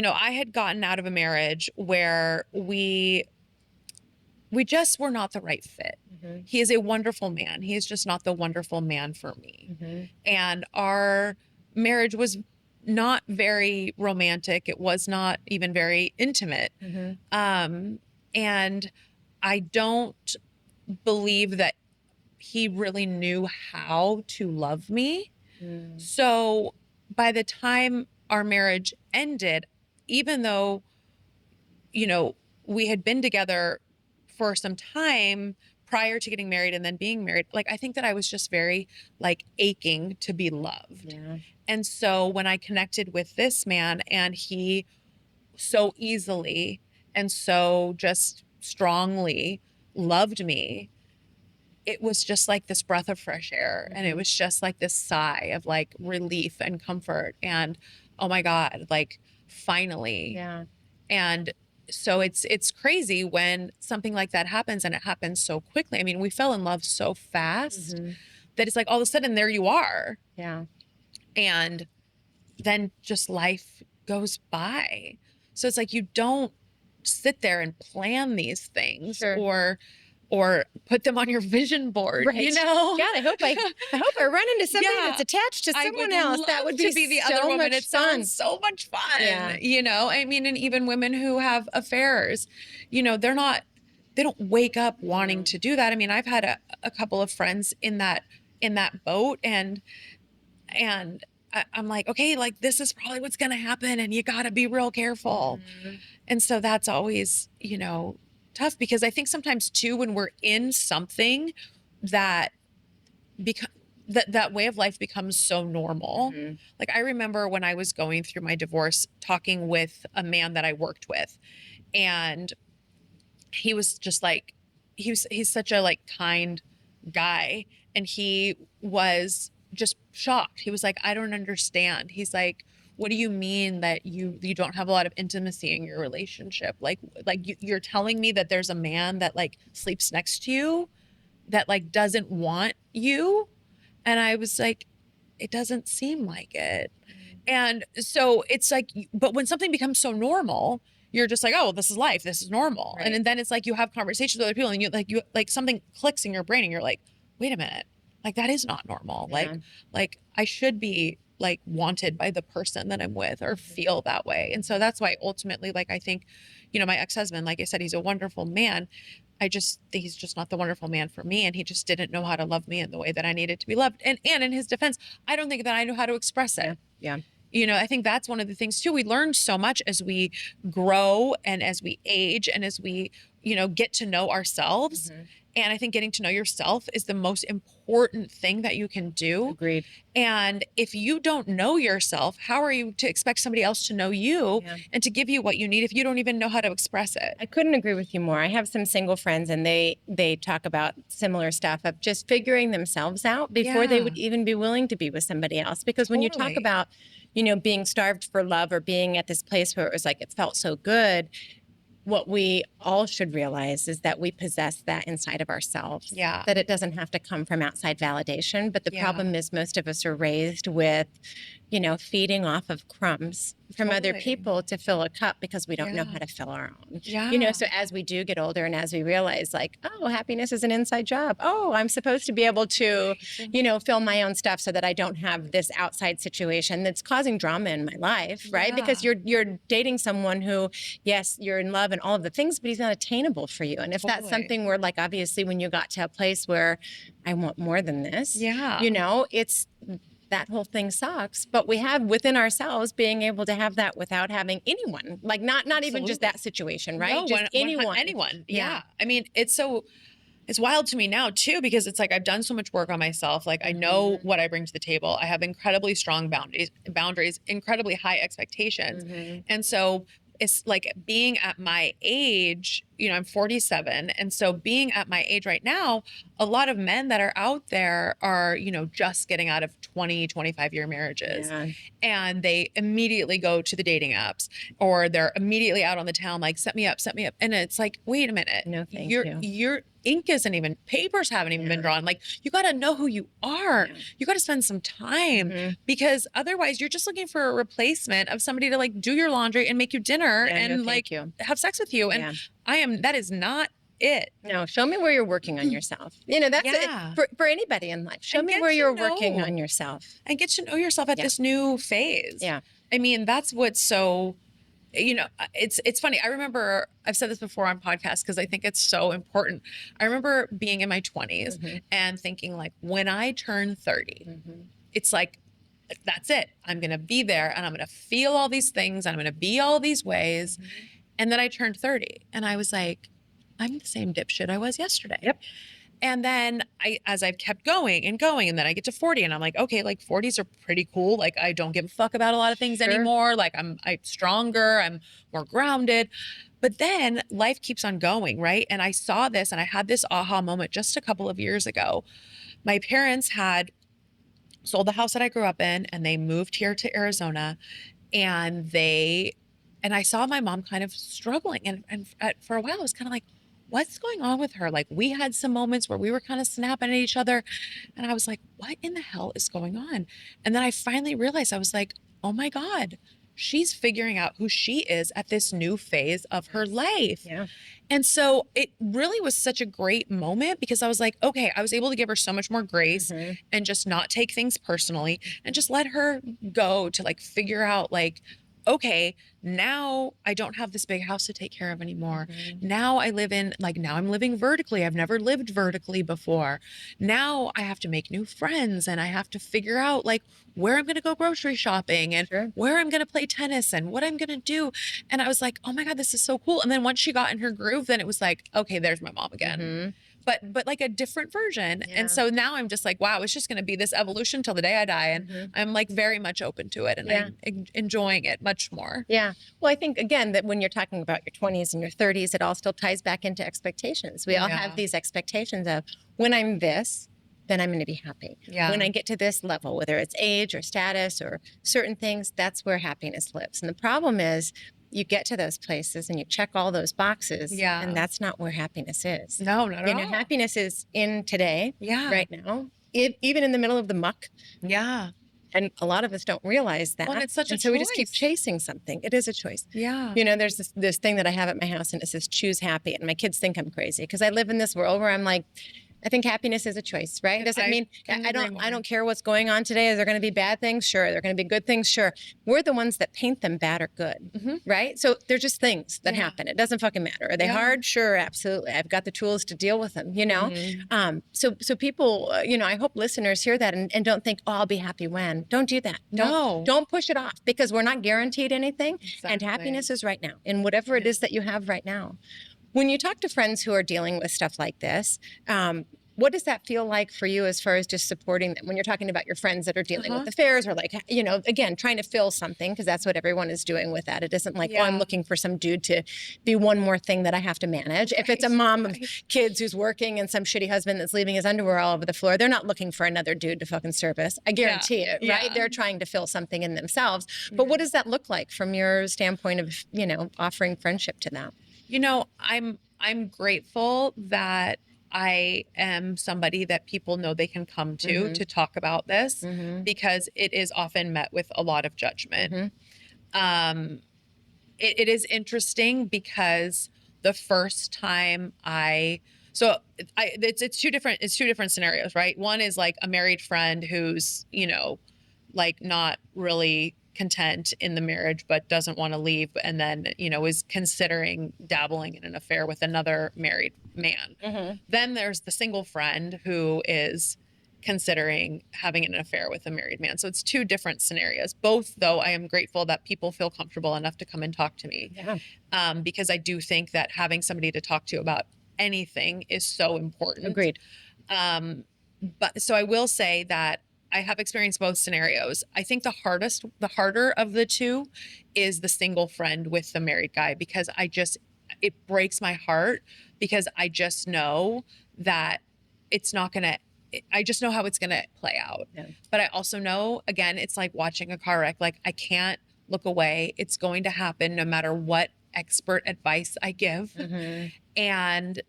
Speaker 2: I had gotten out of a marriage where we just were not the right fit.
Speaker 1: Mm-hmm.
Speaker 2: He is a wonderful man. He is just not the wonderful man for me.
Speaker 1: Mm-hmm.
Speaker 2: And our marriage was not very romantic. It was not even very intimate.
Speaker 1: Mm-hmm.
Speaker 2: And I don't believe that he really knew how to love me.
Speaker 1: Mm.
Speaker 2: So by the time our marriage ended, even though, we had been together for some time prior to getting married and then being married, like, I think that I was just very like aching to be loved.
Speaker 1: Yeah.
Speaker 2: And so when I connected with this man and he so easily and so just strongly loved me, it was just like this breath of fresh air.
Speaker 1: Mm-hmm.
Speaker 2: And it was just like this sigh of like relief and comfort. And oh my God, like finally.
Speaker 1: Yeah.
Speaker 2: And so it's crazy when something like that happens and it happens so quickly. I mean, we fell in love so fast
Speaker 1: Mm-hmm.
Speaker 2: that it's like all of a sudden there you are.
Speaker 1: Yeah.
Speaker 2: And then just life goes by. So it's like you don't sit there and plan these things.
Speaker 1: Sure.
Speaker 2: or put them on your vision board,
Speaker 1: Right.
Speaker 2: God,
Speaker 1: I hope I run into somebody
Speaker 2: Yeah.
Speaker 1: that's attached to
Speaker 2: I
Speaker 1: someone
Speaker 2: would
Speaker 1: else.
Speaker 2: love
Speaker 1: That would
Speaker 2: to
Speaker 1: be
Speaker 2: the
Speaker 1: so
Speaker 2: other woman.
Speaker 1: much
Speaker 2: It
Speaker 1: fun.
Speaker 2: sounds so much fun.
Speaker 1: Yeah.
Speaker 2: I mean, and even women who have affairs, they don't wake up wanting to do that. I mean, I've had a couple of friends in that boat and I'm like, okay, like this is probably what's going to happen and you got to be real careful.
Speaker 1: Mm-hmm.
Speaker 2: And so that's always, tough because I think sometimes too, when we're in something that that way of life becomes so normal.
Speaker 1: Mm-hmm.
Speaker 2: Like I remember when I was going through my divorce, talking with a man that I worked with, and he was just like, he's such a like kind guy, and he was just shocked. He was like, I don't understand. He's like, what do you mean that you don't have a lot of intimacy in your relationship? Like you're telling me that there's a man that like sleeps next to you that like doesn't want you? And I was like, it doesn't seem like it. And so it's like, but when something becomes so normal, you're just like, oh, well, this is life. This is normal.
Speaker 1: Right.
Speaker 2: And then it's like, you have conversations with other people and you like something clicks in your brain and you're like, wait a minute, like that is not normal.
Speaker 1: Yeah.
Speaker 2: Like I should be like wanted by the person that I'm with or feel that way. And so that's why ultimately, like, I think, you know, my ex-husband, like I said, he's a wonderful man. I just think he's just not the wonderful man for me. And he just didn't know how to love me in the way that I needed to be loved. And in his defense, I don't think that I know how to express it.
Speaker 1: Yeah.
Speaker 2: You know, I think that's one of the things too. We learn so much as we grow and as we age and as we, you know, get to know ourselves. And I think getting to know yourself is the most important thing that you can do.
Speaker 1: Agreed.
Speaker 2: And if you don't know yourself, how are you to expect somebody else to know you and to give you what you need if you don't even know how to express it?
Speaker 1: I couldn't agree with you more. I have some single friends and they talk about similar stuff of just figuring themselves out before they would even be willing to be with somebody else. Because when you talk about, you know, being starved for love or being at this place where it was like, it felt so good, what we all should realize is that we possess that inside of ourselves.
Speaker 2: Yeah.
Speaker 1: That it doesn't have to come from outside validation. But the problem is most of us are raised with, you know, feeding off of crumbs from other people to fill a cup because we don't know how to fill our own. You know, so as we do get older and as we realize like, oh, happiness is an inside job. Oh, I'm supposed to be able to, you know, fill my own stuff so that I don't have this outside situation that's causing drama in my life, right? Because you're dating someone who, yes, you're in love and all of the things, but he's not attainable for you. And if that's something where like, obviously when you got to a place where I want more than this, you know, it's, that whole thing sucks, but we have within ourselves being able to have that without having anyone, like not even just that situation, right?
Speaker 2: No,
Speaker 1: just
Speaker 2: anyone. Yeah. I mean, it's wild to me now too, because it's like, I've done so much work on myself. Like I know what I bring to the table. I have incredibly strong boundaries, incredibly high expectations. And so it's like being at my age, you know, I'm 47. And so being at my age right now, a lot of men that are out there are, you know, just getting out of 20, 25-year marriages. And they immediately go to the dating apps or they're immediately out on the town, like, set me up. And it's like, wait a minute.
Speaker 1: No, thank you.
Speaker 2: Your ink isn't even, papers haven't even been drawn. Like, you got to know who you are. You got to spend some time because otherwise you're just looking for a replacement of somebody to like do your laundry and make you dinner and have sex with you. And that is not it.
Speaker 1: No, show me where you're working on yourself. You know, that's it for anybody in life. Show me where you're working on yourself.
Speaker 2: And get to know yourself at this new phase. I mean, that's what's so, you know, it's funny. I remember, I've said this before on podcasts because I think it's so important. I remember being in my 20s and thinking like, when I turn 30, it's like, that's it. I'm going to be there and I'm going to feel all these things and I'm going to be all these ways. And then I turned 30 and I was like, I'm the same dipshit I was yesterday. And then as I've kept going and then I get to 40 and I'm like, okay, like 40s are pretty cool. Like I don't give a fuck about a lot of things anymore. Like I'm stronger, I'm more grounded. But then life keeps on going, right? And I saw this and I had this aha moment just a couple of years ago. My parents had sold the house that I grew up in and they moved here to Arizona and I saw my mom kind of struggling and for a while I was kind of like, what's going on with her? Like we had some moments where we were kind of snapping at each other and I was like, what in the hell is going on? And then I finally realized, I was like, oh my God, she's figuring out who she is at this new phase of her life. And so it really was such a great moment because I was like, okay, I was able to give her so much more grace and just not take things personally and just let her go to like figure out like, okay, now I don't have this big house to take care of anymore. Now I live in, like, now I'm living vertically. I've never lived vertically before. Now I have to make new friends and I have to figure out like where I'm going to go grocery shopping and where I'm going to play tennis and what I'm going to do. And I was like, oh my God, this is so cool. And then once she got in her groove, then it was like, okay, there's my mom again. but like a different version.
Speaker 1: Yeah.
Speaker 2: And so now I'm just like, wow, it's just going to be this evolution till the day I die. And I'm like very much open to it, and I'm enjoying it much more.
Speaker 1: Yeah. Well, I think again that when you're talking about your 20s and your 30s, it all still ties back into expectations. We all have these expectations of when I'm this, then I'm going to be happy.
Speaker 2: Yeah.
Speaker 1: When I get to this level, whether it's age or status or certain things, that's where happiness lives. And the problem is you get to those places and you check all those boxes, and that's not where happiness is.
Speaker 2: No, not at all.
Speaker 1: Happiness is in today, right now, even in the middle of the muck.
Speaker 2: Yeah.
Speaker 1: And a lot of us don't realize that.
Speaker 2: Well, and it's such a
Speaker 1: so
Speaker 2: choice.
Speaker 1: we just keep chasing something. It is a choice.
Speaker 2: Yeah.
Speaker 1: You know, there's this thing that I have at my house, and it says choose happy. And my kids think I'm crazy because I live in this world where I'm like, I think happiness is a choice, right? Does it mean I don't care what's going on today? Is there going to be bad things? Sure. Are there going to be good things? Sure. We're the ones that paint them bad or good, right? So they're just things that happen. It doesn't fucking matter. Are they hard? Sure, absolutely. I've got the tools to deal with them, you know? So people, you know, I hope listeners hear that and don't think, oh, I'll be happy when. Don't do that. Don't push it off because we're not guaranteed anything. Exactly. And happiness is right now in whatever it is that you have right now. When you talk to friends who are dealing with stuff like this, what does that feel like for you as far as just supporting them when you're talking about your friends that are dealing with affairs or like, you know, again, trying to fill something because that's what everyone is doing with that. It isn't like, oh, I'm looking for some dude to be one more thing that I have to manage. If it's a mom of kids who's working and some shitty husband that's leaving his underwear all over the floor, they're not looking for another dude to fucking service. I guarantee it, right? They're trying to fill something in themselves. But what does that look like from your standpoint of, you know, offering friendship to them?
Speaker 2: You know, I'm grateful that I am somebody that people know they can come to talk about this because it is often met with a lot of judgment. It is interesting because the first time it's two different scenarios, right? One is like a married friend who's, you know, like not really content in the marriage but doesn't want to leave, and then, you know, is considering dabbling in an affair with another married man. Then there's the single friend who is considering having an affair with a married man. So it's two different scenarios. Both, though, I am grateful that people feel comfortable enough to come and talk to me, because I do think that having somebody to talk to about anything is so important.
Speaker 1: Agreed.
Speaker 2: But so I will say that I have experienced both scenarios. I think the harder of the two is the single friend with the married guy, because it breaks my heart because I just know that it's not going to, I just know how it's going to play out. But I also know, again, it's like watching a car wreck. Like I can't look away. It's going to happen no matter what expert advice I give. And,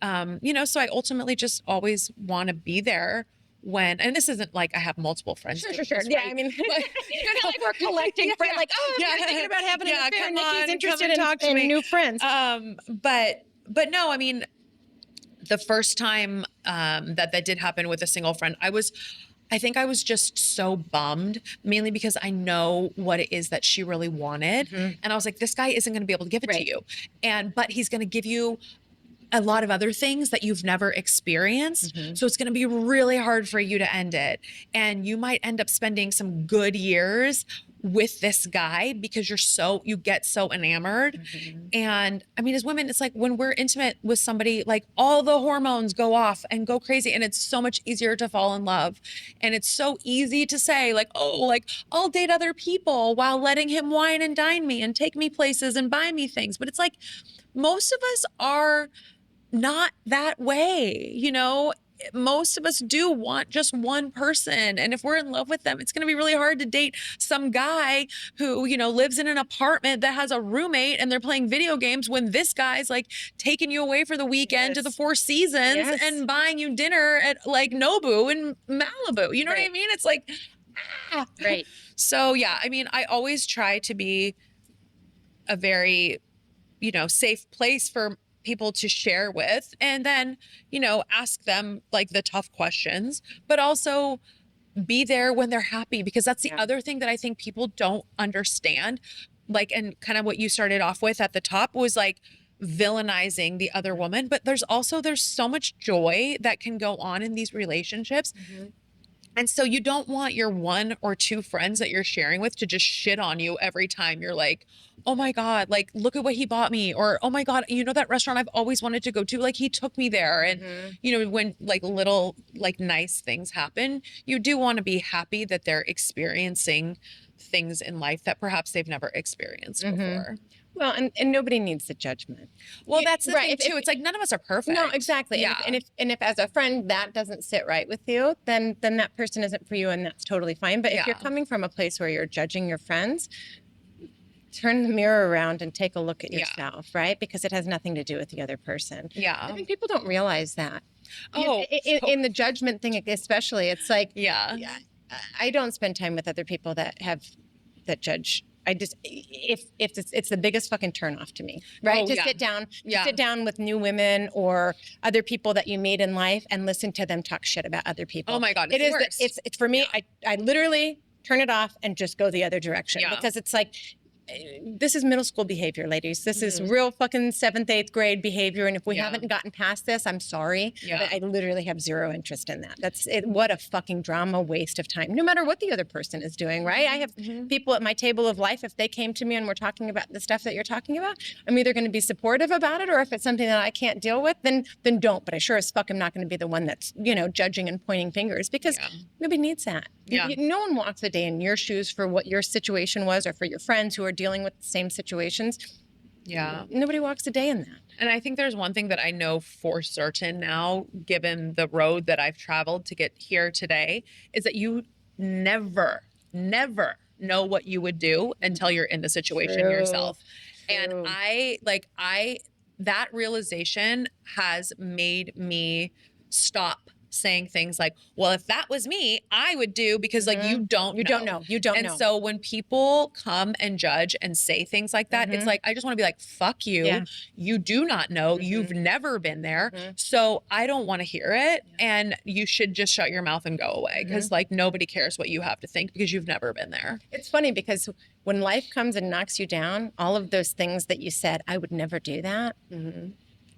Speaker 2: you know, so I ultimately just always want to be there when, and this isn't like I have multiple friends.
Speaker 1: Sure.
Speaker 2: This,
Speaker 1: Yeah,
Speaker 2: right?
Speaker 1: I mean, it's not like we're collecting friends. Like, oh, if you're thinking about having an affair, Nikki's interested in new friends.
Speaker 2: But no, I mean, the first time that did happen with a single friend, I think I was just so bummed, mainly because I know what it is that she really wanted. And I was like, this guy isn't going to be able to give it to you. But he's going to give you a lot of other things that you've never experienced. So it's going to be really hard for you to end it. And you might end up spending some good years with this guy because you get so enamored. And I mean, as women, it's like when we're intimate with somebody, like all the hormones go off and go crazy, and it's so much easier to fall in love. And it's so easy to say like, oh, like I'll date other people while letting him wine and dine me and take me places and buy me things. But it's like, most of us are not that way, you know. Most of us do want just one person, and if we're in love with them, it's going to be really hard to date some guy who, you know, lives in an apartment that has a roommate and they're playing video games when this guy's like taking you away for the weekend to the Four Seasons and buying you dinner at like Nobu in Malibu. You know what I mean? It's like,
Speaker 1: Right.
Speaker 2: So yeah, I mean, I always try to be a very, you know, safe place for people to share with, and then, you know, ask them like the tough questions, but also be there when they're happy, because that's the other thing that I think people don't understand. Like, and kind of what you started off with at the top was like villainizing the other woman, but there's so much joy that can go on in these relationships. And so you don't want your one or two friends that you're sharing with to just shit on you every time you're like, oh my God, like, look at what he bought me. Or, oh my God, you know, that restaurant I've always wanted to go to, like, he took me there. And, you know, when like little, like nice things happen, you do want to be happy that they're experiencing things in life that perhaps they've never experienced before.
Speaker 1: Well, and nobody needs the judgment.
Speaker 2: Well, that's the
Speaker 1: right,
Speaker 2: thing too. It's like none of us are perfect.
Speaker 1: No, exactly.
Speaker 2: Yeah.
Speaker 1: And if as a friend that doesn't sit right with you, then that person isn't for you, and that's totally fine. But if you're coming from a place where you're judging your friends, turn the mirror around and take a look at yourself, right? Because it has nothing to do with the other person.
Speaker 2: Yeah.
Speaker 1: I think people don't realize that.
Speaker 2: Oh,
Speaker 1: In the judgment thing, especially, it's like,
Speaker 2: yeah.
Speaker 1: I don't spend time with other people that judge. I just, if it's the biggest fucking turnoff to me, right? To sit down with new women or other people that you meet in life and listen to them talk shit about other people.
Speaker 2: Oh my God,
Speaker 1: it's for me. I literally turn it off and just go the other direction because it's like, this is middle school behavior, ladies. This is real fucking 7th, 8th grade behavior. And if we haven't gotten past this, I'm sorry. But I literally have zero interest in that. That's it. What a fucking drama waste of time, no matter what the other person is doing, right? I have people at my table of life. If they came to me and we're talking about the stuff that you're talking about, I'm either going to be supportive about it, or if it's something that I can't deal with, then don't. But I sure as fuck am not going to be the one that's, you know, judging and pointing fingers, because nobody needs that. No one walks a day in your shoes for what your situation was, or for your friends who are dealing with the same situations.
Speaker 2: Yeah.
Speaker 1: Nobody walks a day in that.
Speaker 2: And I think there's one thing that I know for certain now, given the road that I've traveled to get here today, is that you never know what you would do until you're in the situation yourself. And that realization has made me stop saying things like, well, if that was me, I would do, because like you don't know. And so when people come and judge and say things like that, it's like, I just want to be like, fuck you. Yeah. You do not know. You've never been there. So I don't want to hear it. And you should just shut your mouth and go away, because like nobody cares what you have to think, because you've never been there.
Speaker 1: It's funny because when life comes and knocks you down, all of those things that you said, I would never do that.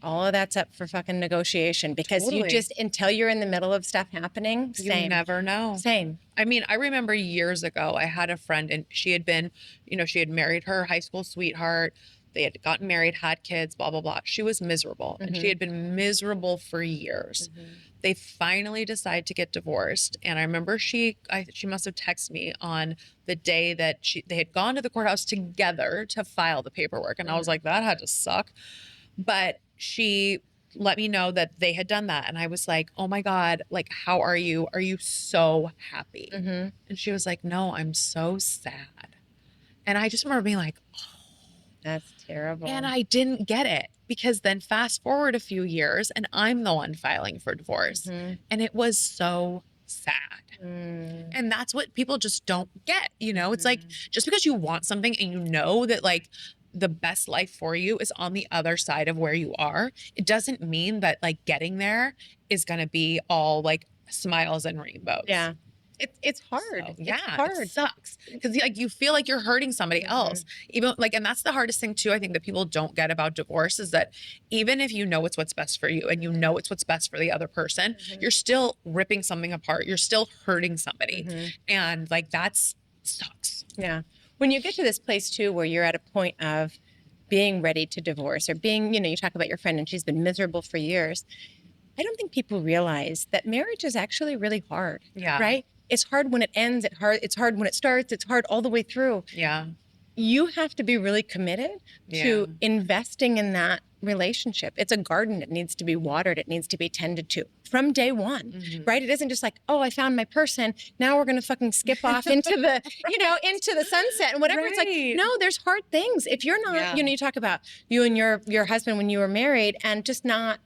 Speaker 1: All of that's up for fucking negotiation, because you just, until you're in the middle of stuff happening,
Speaker 2: you never know.
Speaker 1: Same.
Speaker 2: I mean, I remember years ago, I had a friend, and she had been, you know, she had married her high school sweetheart. They had gotten married, had kids, blah, blah, blah. She was miserable, and she had been miserable for years. They finally decided to get divorced. And I remember she must have texted me on the day that they had gone to the courthouse together to file the paperwork. And I was like, that had to suck. But she let me know that they had done that. And I was like, oh my God, like, how are you? Are you so happy? And she was like, no, I'm so sad. And I just remember being like, oh,
Speaker 1: that's terrible.
Speaker 2: And I didn't get it, because then fast forward a few years and I'm the one filing for divorce. And it was so sad. And that's what people just don't get. You know, it's like, just because you want something and you know that like the best life for you is on the other side of where you are, it doesn't mean that like getting there is going to be all like smiles and rainbows.
Speaker 1: Yeah. It's hard.
Speaker 2: So,
Speaker 1: it's hard.
Speaker 2: It sucks, because like you feel like you're hurting somebody else, even like, and that's the hardest thing too, I think, that people don't get about divorce, is that even if you know it's what's best for you and you know it's what's best for the other person, you're still ripping something apart. You're still hurting somebody. And like, that's sucks.
Speaker 1: Yeah. When you get to this place too, where you're at a point of being ready to divorce, or being, you know, you talk about your friend and she's been miserable for years. I don't think people realize that marriage is actually really hard. Yeah. Right? It's hard when it ends. It's hard when it starts. It's hard all the way through.
Speaker 2: Yeah.
Speaker 1: You have to be really committed to investing in that relationship. It's a garden. It needs to be watered. It needs to be tended to from day one, right? It isn't just like, oh, I found my person. Now we're going to fucking skip off into the, you know, into the sunset and whatever. Right. It's like, no, there's hard things. If you're not, you know, you talk about you and your husband when you were married, and just not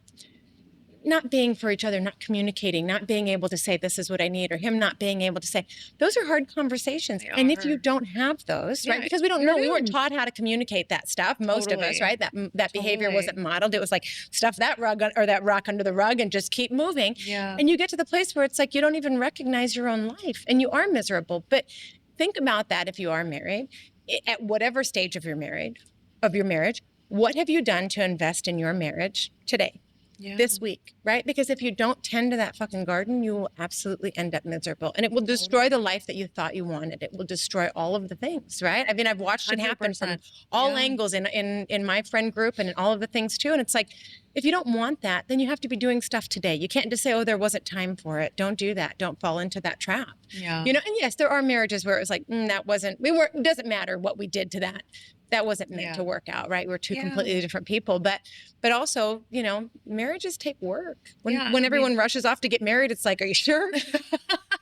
Speaker 1: being for each other, not communicating, not being able to say, this is what I need, or him not being able to say, those are hard conversations. And if you don't have those, right, because we don't know, we weren't taught how to communicate that stuff. Most of us, right, that behavior wasn't modeled. It was like, stuff that rug or that rock under the rug and just keep moving. Yeah. And you get to the place where it's like, you don't even recognize your own life and you are miserable. But think about that. If you are married, at whatever stage of your marriage, what have you done to invest in your marriage today? this week, right? Because if you don't tend to that fucking garden, you will absolutely end up miserable, and it will destroy the life that you thought you wanted. It will destroy all of the things, right? I mean, I've watched it happen from
Speaker 2: 100%.
Speaker 1: all angles in my friend group and in all of the things too. And it's like, if you don't want that, then you have to be doing stuff today. You can't just say, oh, there wasn't time for it. Don't do that. Don't fall into that trap.
Speaker 2: Yeah.
Speaker 1: You know, and yes, there are marriages where it was like, that wasn't, it doesn't matter what we did to that. That wasn't meant to work out, right? We're two completely different people. But also, you know, marriages take work. When everyone rushes off to get married, it's like, are you sure?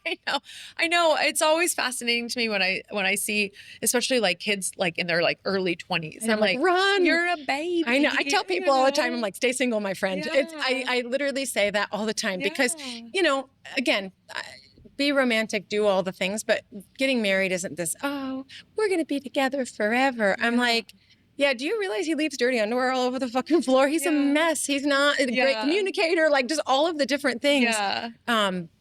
Speaker 2: I know. It's always fascinating to me when I see, especially like kids like in their like early 20s.
Speaker 1: And I'm like, run.
Speaker 2: You're a baby.
Speaker 1: I know. I tell people all the time, I'm like, stay single, my friend.
Speaker 2: Yeah.
Speaker 1: I literally say that all the time because, you know, again, be romantic, do all the things, but getting married isn't this, oh, we're going to be together forever. I'm like, yeah, do you realize he leaves dirty underwear all over the fucking floor? He's a mess. He's not a great communicator, like just all of the different things,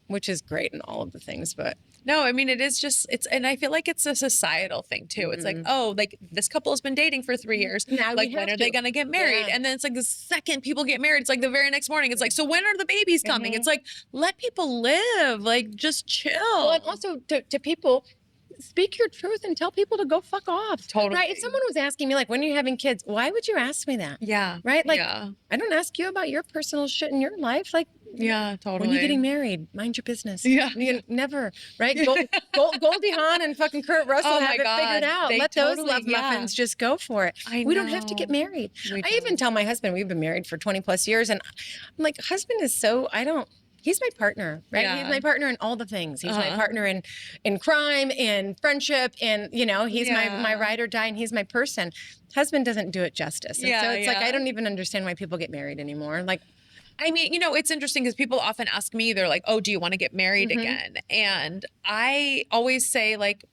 Speaker 1: which is great in all of the things. But
Speaker 2: no, I mean, it is just, and I feel like it's a societal thing too. It's like, oh, like this couple has been dating for 3 years.
Speaker 1: Now
Speaker 2: like, when are they going to get married? And then it's like the second people get married, it's like the very next morning. It's like, so when are the babies coming? It's like, let people live, like just chill.
Speaker 1: Well, and also to people, speak your truth and tell people to go fuck off.
Speaker 2: Totally.
Speaker 1: Right? If someone was asking me, like, when are you having kids? Why would you ask me that?
Speaker 2: Yeah.
Speaker 1: Right? Like, I don't ask you about your personal shit in your life. Like,
Speaker 2: totally.
Speaker 1: When you're getting married, mind your business.
Speaker 2: Yeah.
Speaker 1: You never, right? Goldie Hawn and fucking Kurt Russell have it figured out. Let those love muffins just go for it. We don't have to get married. I even tell my husband, we've been married for 20 plus years. And I'm like, husband is so, he's my partner, right? Yeah. He's my partner in all the things. He's my partner in crime, in friendship, and you know, he's my ride or die, and he's my person. Husband doesn't do it justice. And so it's like, I don't even understand why people get married anymore. Like,
Speaker 2: I mean, you know, it's interesting because people often ask me, they're like, oh, do you want to get married again? And I always say like,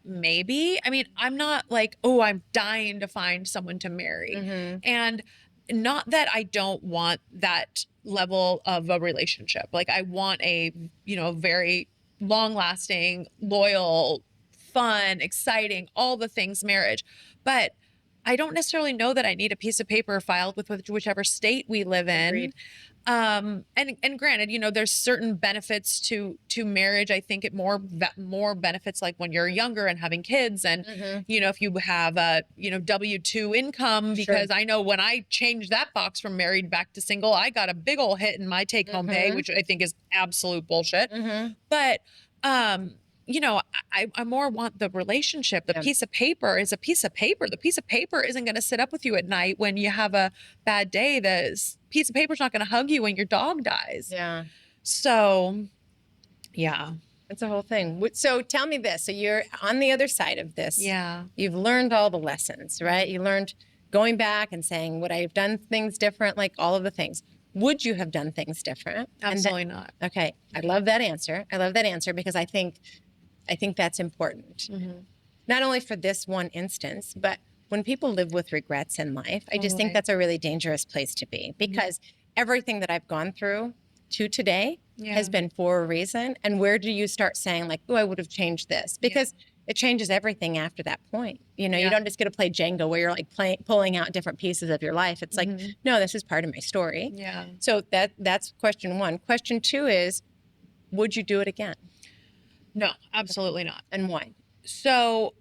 Speaker 2: maybe. I mean, I'm not like, oh, I'm dying to find someone to marry. And not that I don't want that level of a relationship. Like I want a, you know, very long lasting, loyal, fun, exciting, all the things marriage. But I don't necessarily know that I need a piece of paper filed with whichever state we live in.
Speaker 1: Agreed.
Speaker 2: And granted, you know, there's certain benefits to marriage. I think it more benefits like when you're younger and having kids, and you know, if you have a, you know, W-2 income, because I know when I changed that box from married back to single, I got a big old hit in my take home pay, which I think is absolute bullshit. But you know, I more want the relationship. The piece of paper is a piece of paper. The piece of paper isn't going to sit up with you at night when you have a bad day. The piece of paper is not going to hug you when your dog dies.
Speaker 1: Yeah.
Speaker 2: So, yeah.
Speaker 1: It's a whole thing. So tell me this. So you're on the other side of this.
Speaker 2: Yeah.
Speaker 1: You've learned all the lessons, right? You learned going back and saying, would I have done things different? Like all of the things. Would you have done things different?
Speaker 2: Absolutely not.
Speaker 1: Okay. I love that answer. I love that answer because I think that's important. Not only for this one instance, but when people live with regrets in life, I just think that's a really dangerous place to be because everything that I've gone through to today has been for a reason. And where do you start saying like, oh, I would have changed this? Because it changes everything after that point. You know, you don't just get to play Jenga where you're like pulling out different pieces of your life. It's like, no, this is part of my story.
Speaker 2: Yeah.
Speaker 1: So that's question one. Question two is, would you do it again?
Speaker 2: No, absolutely not.
Speaker 1: And why?
Speaker 2: So,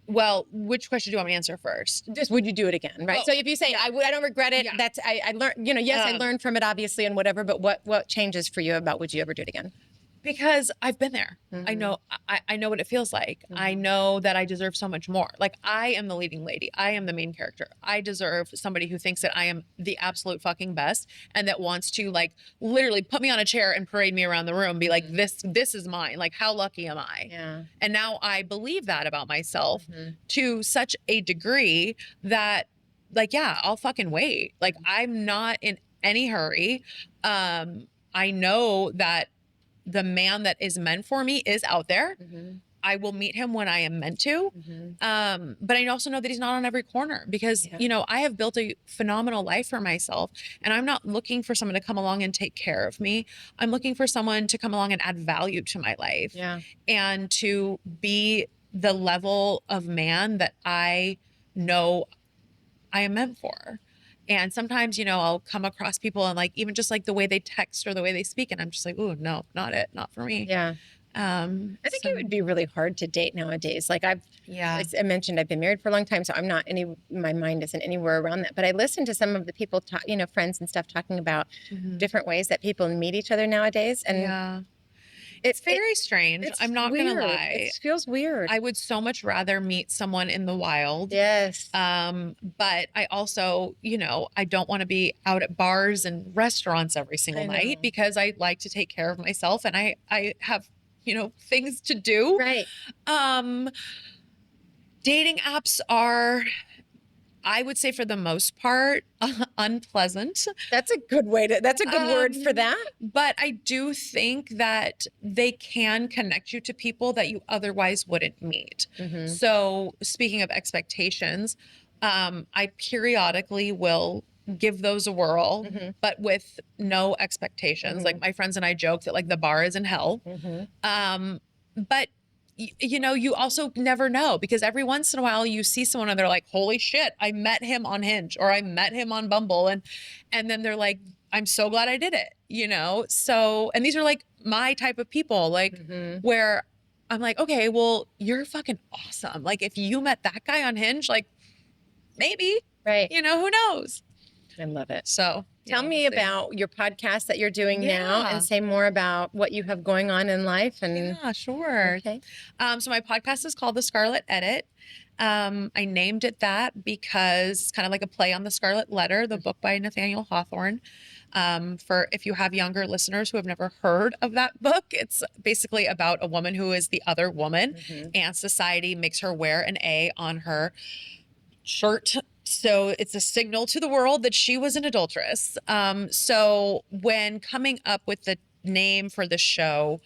Speaker 2: well, which question do you want me to answer first?
Speaker 1: Just would you do it again, right? So if you say I don't regret it, that's I learned, you know, yes, I learned from it obviously and whatever, but what changes for you about would you ever do it again?
Speaker 2: Because I've been there. I know what it feels like. I know that I deserve so much more. Like I am the leading lady. I am the main character. I deserve somebody who thinks that I am the absolute fucking best and that wants to like literally put me on a chair and parade me around the room, be like, this is mine. Like how lucky am I?
Speaker 1: Yeah.
Speaker 2: And now I believe that about myself to such a degree that like, yeah, I'll fucking wait. Like I'm not in any hurry. I know that the man that is meant for me is out there. I will meet him when I am meant to. But I also know that he's not on every corner because, you know, I have built a phenomenal life for myself and I'm not looking for someone to come along and take care of me. I'm looking for someone to come along and add value to my life and to be the level of man that I know I am meant for. And sometimes, I'll come across people and like, even just like the way they text or the way they speak. And I'm just like, oh, no, not it. Not for me.
Speaker 1: Yeah. I think it would be really hard to date nowadays. Like
Speaker 2: yeah.
Speaker 1: I mentioned, I've been married for a long time, so my mind isn't anywhere around that. But I listen to some of the people talk, friends and stuff talking about different ways that people meet each other nowadays. And
Speaker 2: yeah. It's very strange. I'm not going to lie.
Speaker 1: It feels weird.
Speaker 2: I would so much rather meet someone in the wild.
Speaker 1: Yes.
Speaker 2: But I also, I don't want to be out at bars and restaurants every single night because I like to take care of myself and I have, things to do.
Speaker 1: Right.
Speaker 2: Dating apps are, I would say for the most part, unpleasant.
Speaker 1: That's a good word for that.
Speaker 2: But I do think that they can connect you to people that you otherwise wouldn't meet.
Speaker 1: Mm-hmm.
Speaker 2: So speaking of expectations, I periodically will give those a whirl, but with no expectations. Like my friends and I joke that like the bar is in hell. But you also never know because every once in a while you see someone and they're like, holy shit, I met him on Hinge or I met him on Bumble. And then they're like, I'm so glad I did it, So, and these are like my type of people, like where I'm like, okay, well, you're fucking awesome. Like if you met that guy on Hinge, like maybe,
Speaker 1: right.
Speaker 2: Who knows?
Speaker 1: I love it.
Speaker 2: So
Speaker 1: tell me about your podcast that you're doing now and say more about what you have going on in life. And
Speaker 2: yeah, sure.
Speaker 1: Okay.
Speaker 2: So my podcast is called The Scarlet Edit. I named it that because it's kind of like a play on The Scarlet Letter, the book by Nathaniel Hawthorne. For if you have younger listeners who have never heard of that book, it's basically about a woman who is the other woman and society makes her wear an A on her shirt. So it's a signal to the world that she was an adulteress. So when coming up with the name for the show,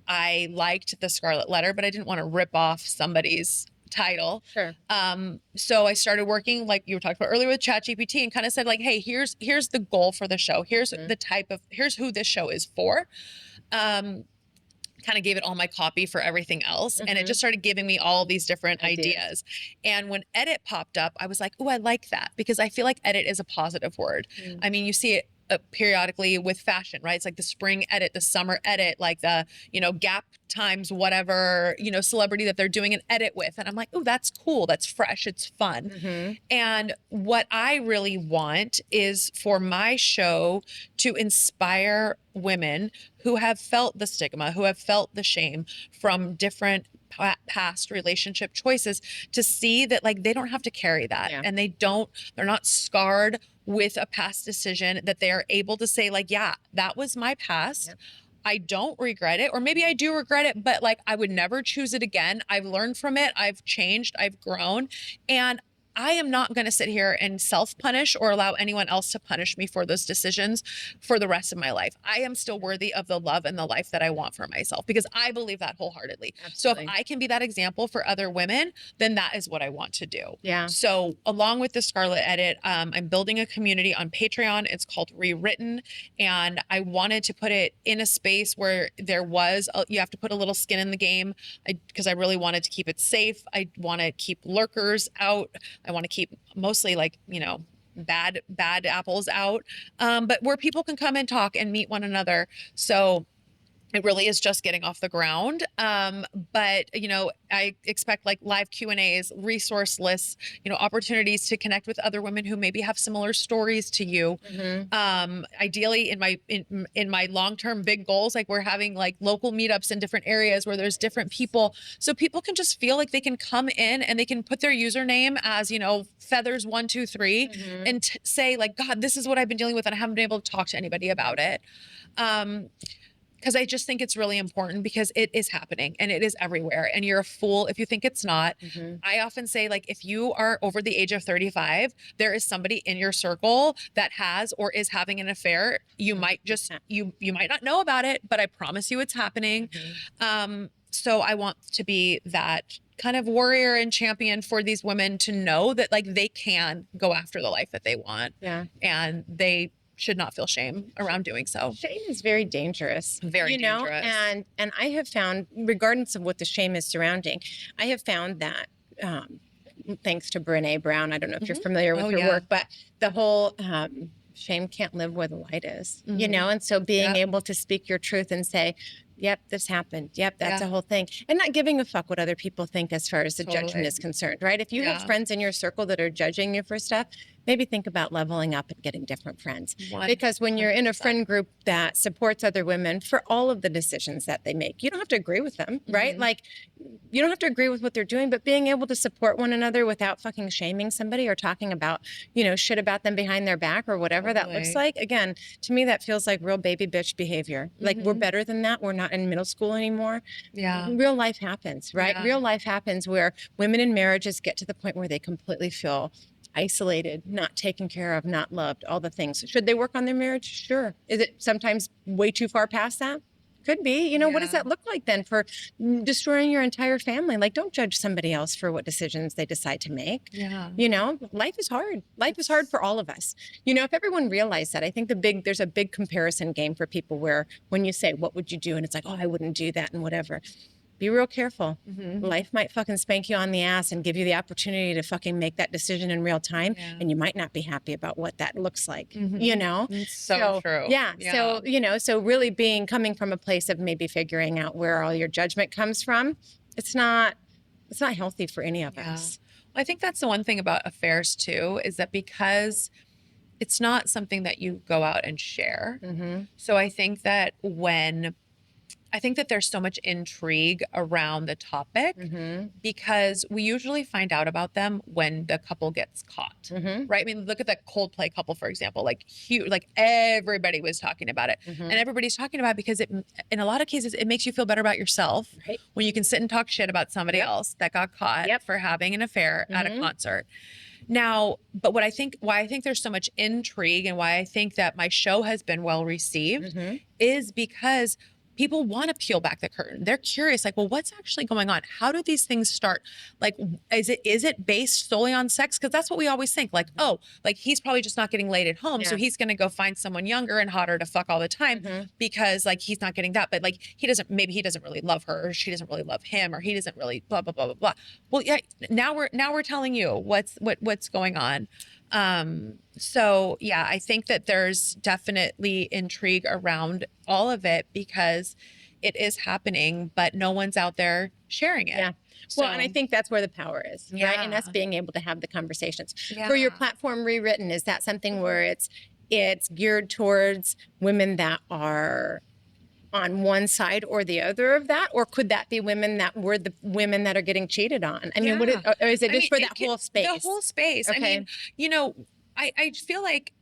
Speaker 2: I liked The Scarlet Letter, but I didn't want to rip off somebody's title.
Speaker 1: Sure.
Speaker 2: So I started working, like you were talking about earlier, with ChatGPT and kind of said like, hey, here's the goal for the show. Here's here's who this show is for. Kind of gave it all my copy for everything else. And it just started giving me all these different ideas. And when edit popped up, I was like, oh, I like that because I feel like edit is a positive word. I mean, you see it periodically with fashion, right? It's like the spring edit, the summer edit, like the, Gap times, whatever, celebrity that they're doing an edit with. And I'm like, oh, that's cool. That's fresh. It's fun. And what I really want is for my show to inspire women who have felt the stigma, who have felt the shame from different past relationship choices to see that like they don't have to carry that and they're not scarred with a past decision, that they are able to say like, yeah, that was my past. I don't regret it, or maybe I do regret it, but like I would never choose it again. I've learned from it. I've changed. I've grown. And I am not going to sit here and self-punish or allow anyone else to punish me for those decisions for the rest of my life. I am still worthy of the love and the life that I want for myself because I believe that wholeheartedly. Absolutely. So if I can be that example for other women, then that is what I want to do. Yeah. So along with the Scarlet Edit, I'm building a community on Patreon. It's called Rewritten. And I wanted to put it in a space where you have to put a little skin in the game because I really wanted to keep it safe. I want to keep lurkers out. I want to keep mostly like, bad apples out, but where people can come and talk and meet one another. So it really is just getting off the ground. But, I expect like live Q&As, resource lists, opportunities to connect with other women who maybe have similar stories to you. Ideally in my long-term big goals, like we're having like local meetups in different areas where there's different people. So people can just feel like they can come in and they can put their username as, feathers 123 and say like, God, this is what I've been dealing with. And I haven't been able to talk to anybody about it. Because I just think it's really important because it is happening and it is everywhere. And you're a fool if you think it's not. I often say, like, if you are over the age of 35, there is somebody in your circle that has or is having an affair. You might just, you might not know about it, but I promise you it's happening. So I want to be that kind of warrior and champion for these women to know that like they can go after the life that they want. Yeah. And they should not feel shame around doing so.
Speaker 1: Shame is very dangerous.
Speaker 2: Very dangerous.
Speaker 1: And I have found, regardless of what the shame is surrounding, I have found that thanks to Brene Brown. I don't know if you're familiar with her work, but the whole shame can't live where the light is, you know? And so being able to speak your truth and say, yep, this happened. Yep, that's a whole thing. And not giving a fuck what other people think as far as the judgment is concerned, right? If you have friends in your circle that are judging you for stuff, maybe think about leveling up and getting different friends. 100%. Because when you're in a friend group that supports other women for all of the decisions that they make, you don't have to agree with them, right? Like, you don't have to agree with what they're doing, but being able to support one another without fucking shaming somebody or talking about, you know, shit about them behind their back or whatever that looks like. Again, to me, that feels like real baby bitch behavior. Like, we're better than that. We're not in middle school anymore. Real life happens, right? Real life happens where women in marriages get to the point where they completely feel isolated, not taken care of, not loved, all the things. Should they work on their marriage? Sure. Is it sometimes way too far past that? Could be. You know, what does that look like then for destroying your entire family? Like, don't judge somebody else for what decisions they decide to make. You know, life is hard. Life is hard for all of us. You know, if everyone realized that, I think there's a big comparison game for people where when you say, what would you do? And it's like, oh, I wouldn't do that and whatever. Be real careful. Life might fucking spank you on the ass and give you the opportunity to fucking make that decision in real time. And you might not be happy about what that looks like, you know?
Speaker 2: It's so true.
Speaker 1: So, you know, so really coming from a place of maybe figuring out where all your judgment comes from, it's not healthy for any of us.
Speaker 2: Well, I think that's the one thing about affairs too, is that because it's not something that you go out and share. So I think that there's so much intrigue around the topic because we usually find out about them when the couple gets caught, right? I mean, look at that Coldplay couple, for example, like huge, like everybody was talking about it and everybody's talking about it because in a lot of cases, it makes you feel better about yourself when you can sit and talk shit about somebody else that got caught for having an affair at a concert. Now, but why I think there's so much intrigue and why I think that my show has been well received is because people want to peel back the curtain. They're curious, like, well, what's actually going on? How do these things start? Like, is it based solely on sex? Because that's what we always think. Like, oh, like he's probably just not getting laid at home, so he's going to go find someone younger and hotter to fuck all the time because like he's not getting that. But like maybe he doesn't really love her, or she doesn't really love him, or he doesn't really blah blah blah blah blah. Well, yeah, now we're telling you what's going on. So yeah, I think that there's definitely intrigue around all of it because it is happening, but no one's out there sharing it.
Speaker 1: Yeah. Well, and I think that's where the power is, right? And us being able to have the conversations. For your platform Rewritten, is that something where it's geared towards women that are on one side or the other of that, or could that be women that were the women that are getting cheated on? I mean, or is it just for that whole space?
Speaker 2: The whole space. Okay. I mean, you know, I feel like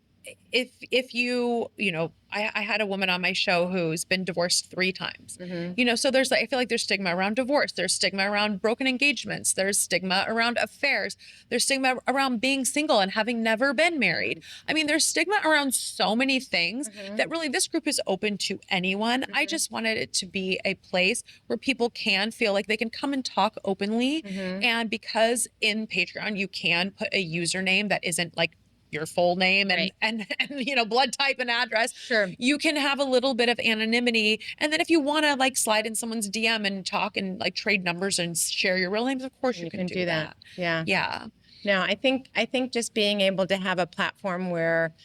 Speaker 2: if you know, I had a woman on my show who's been divorced 3 times, you know, so I feel like there's stigma around divorce. There's stigma around broken engagements. There's stigma around affairs. There's stigma around being single and having never been married. I mean, there's stigma around so many things that really this group is open to anyone. I just wanted it to be a place where people can feel like they can come and talk openly. And because in Patreon, you can put a username that isn't like your full name and you know, blood type and address. You can have a little bit of anonymity. And then if you want to like slide in someone's DM and talk and like trade numbers and share your real names, of course you can do that. Yeah.
Speaker 1: No, I think just being able to have a platform where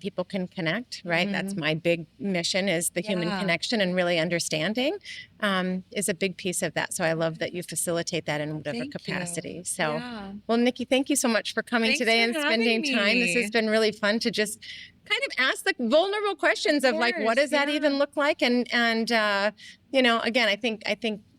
Speaker 1: people can connect, right? That's my big mission, is the human connection and really understanding is a big piece of that. So I love that you facilitate that in whatever capacity. So, well, Nikki, thank you so much for coming today and spending time. This has been really fun to just kind of ask the vulnerable questions of like, what does that even look like? And you know, again, I think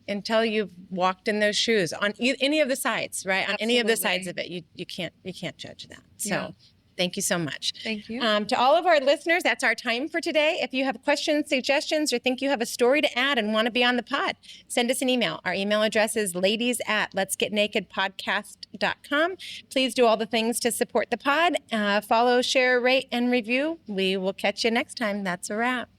Speaker 1: until you've walked in those shoes on any of the sides, right? On any of the sides of it, you can't judge that. So. Thank you so much.
Speaker 2: Thank you.
Speaker 1: To all of our listeners, that's our time for today. If you have questions, suggestions, or think you have a story to add and want to be on the pod, send us an email. Our email address is ladies@letsgetnakedpodcast.com. Please do all the things to support the pod. Follow, share, rate, and review. We will catch you next time. That's a wrap.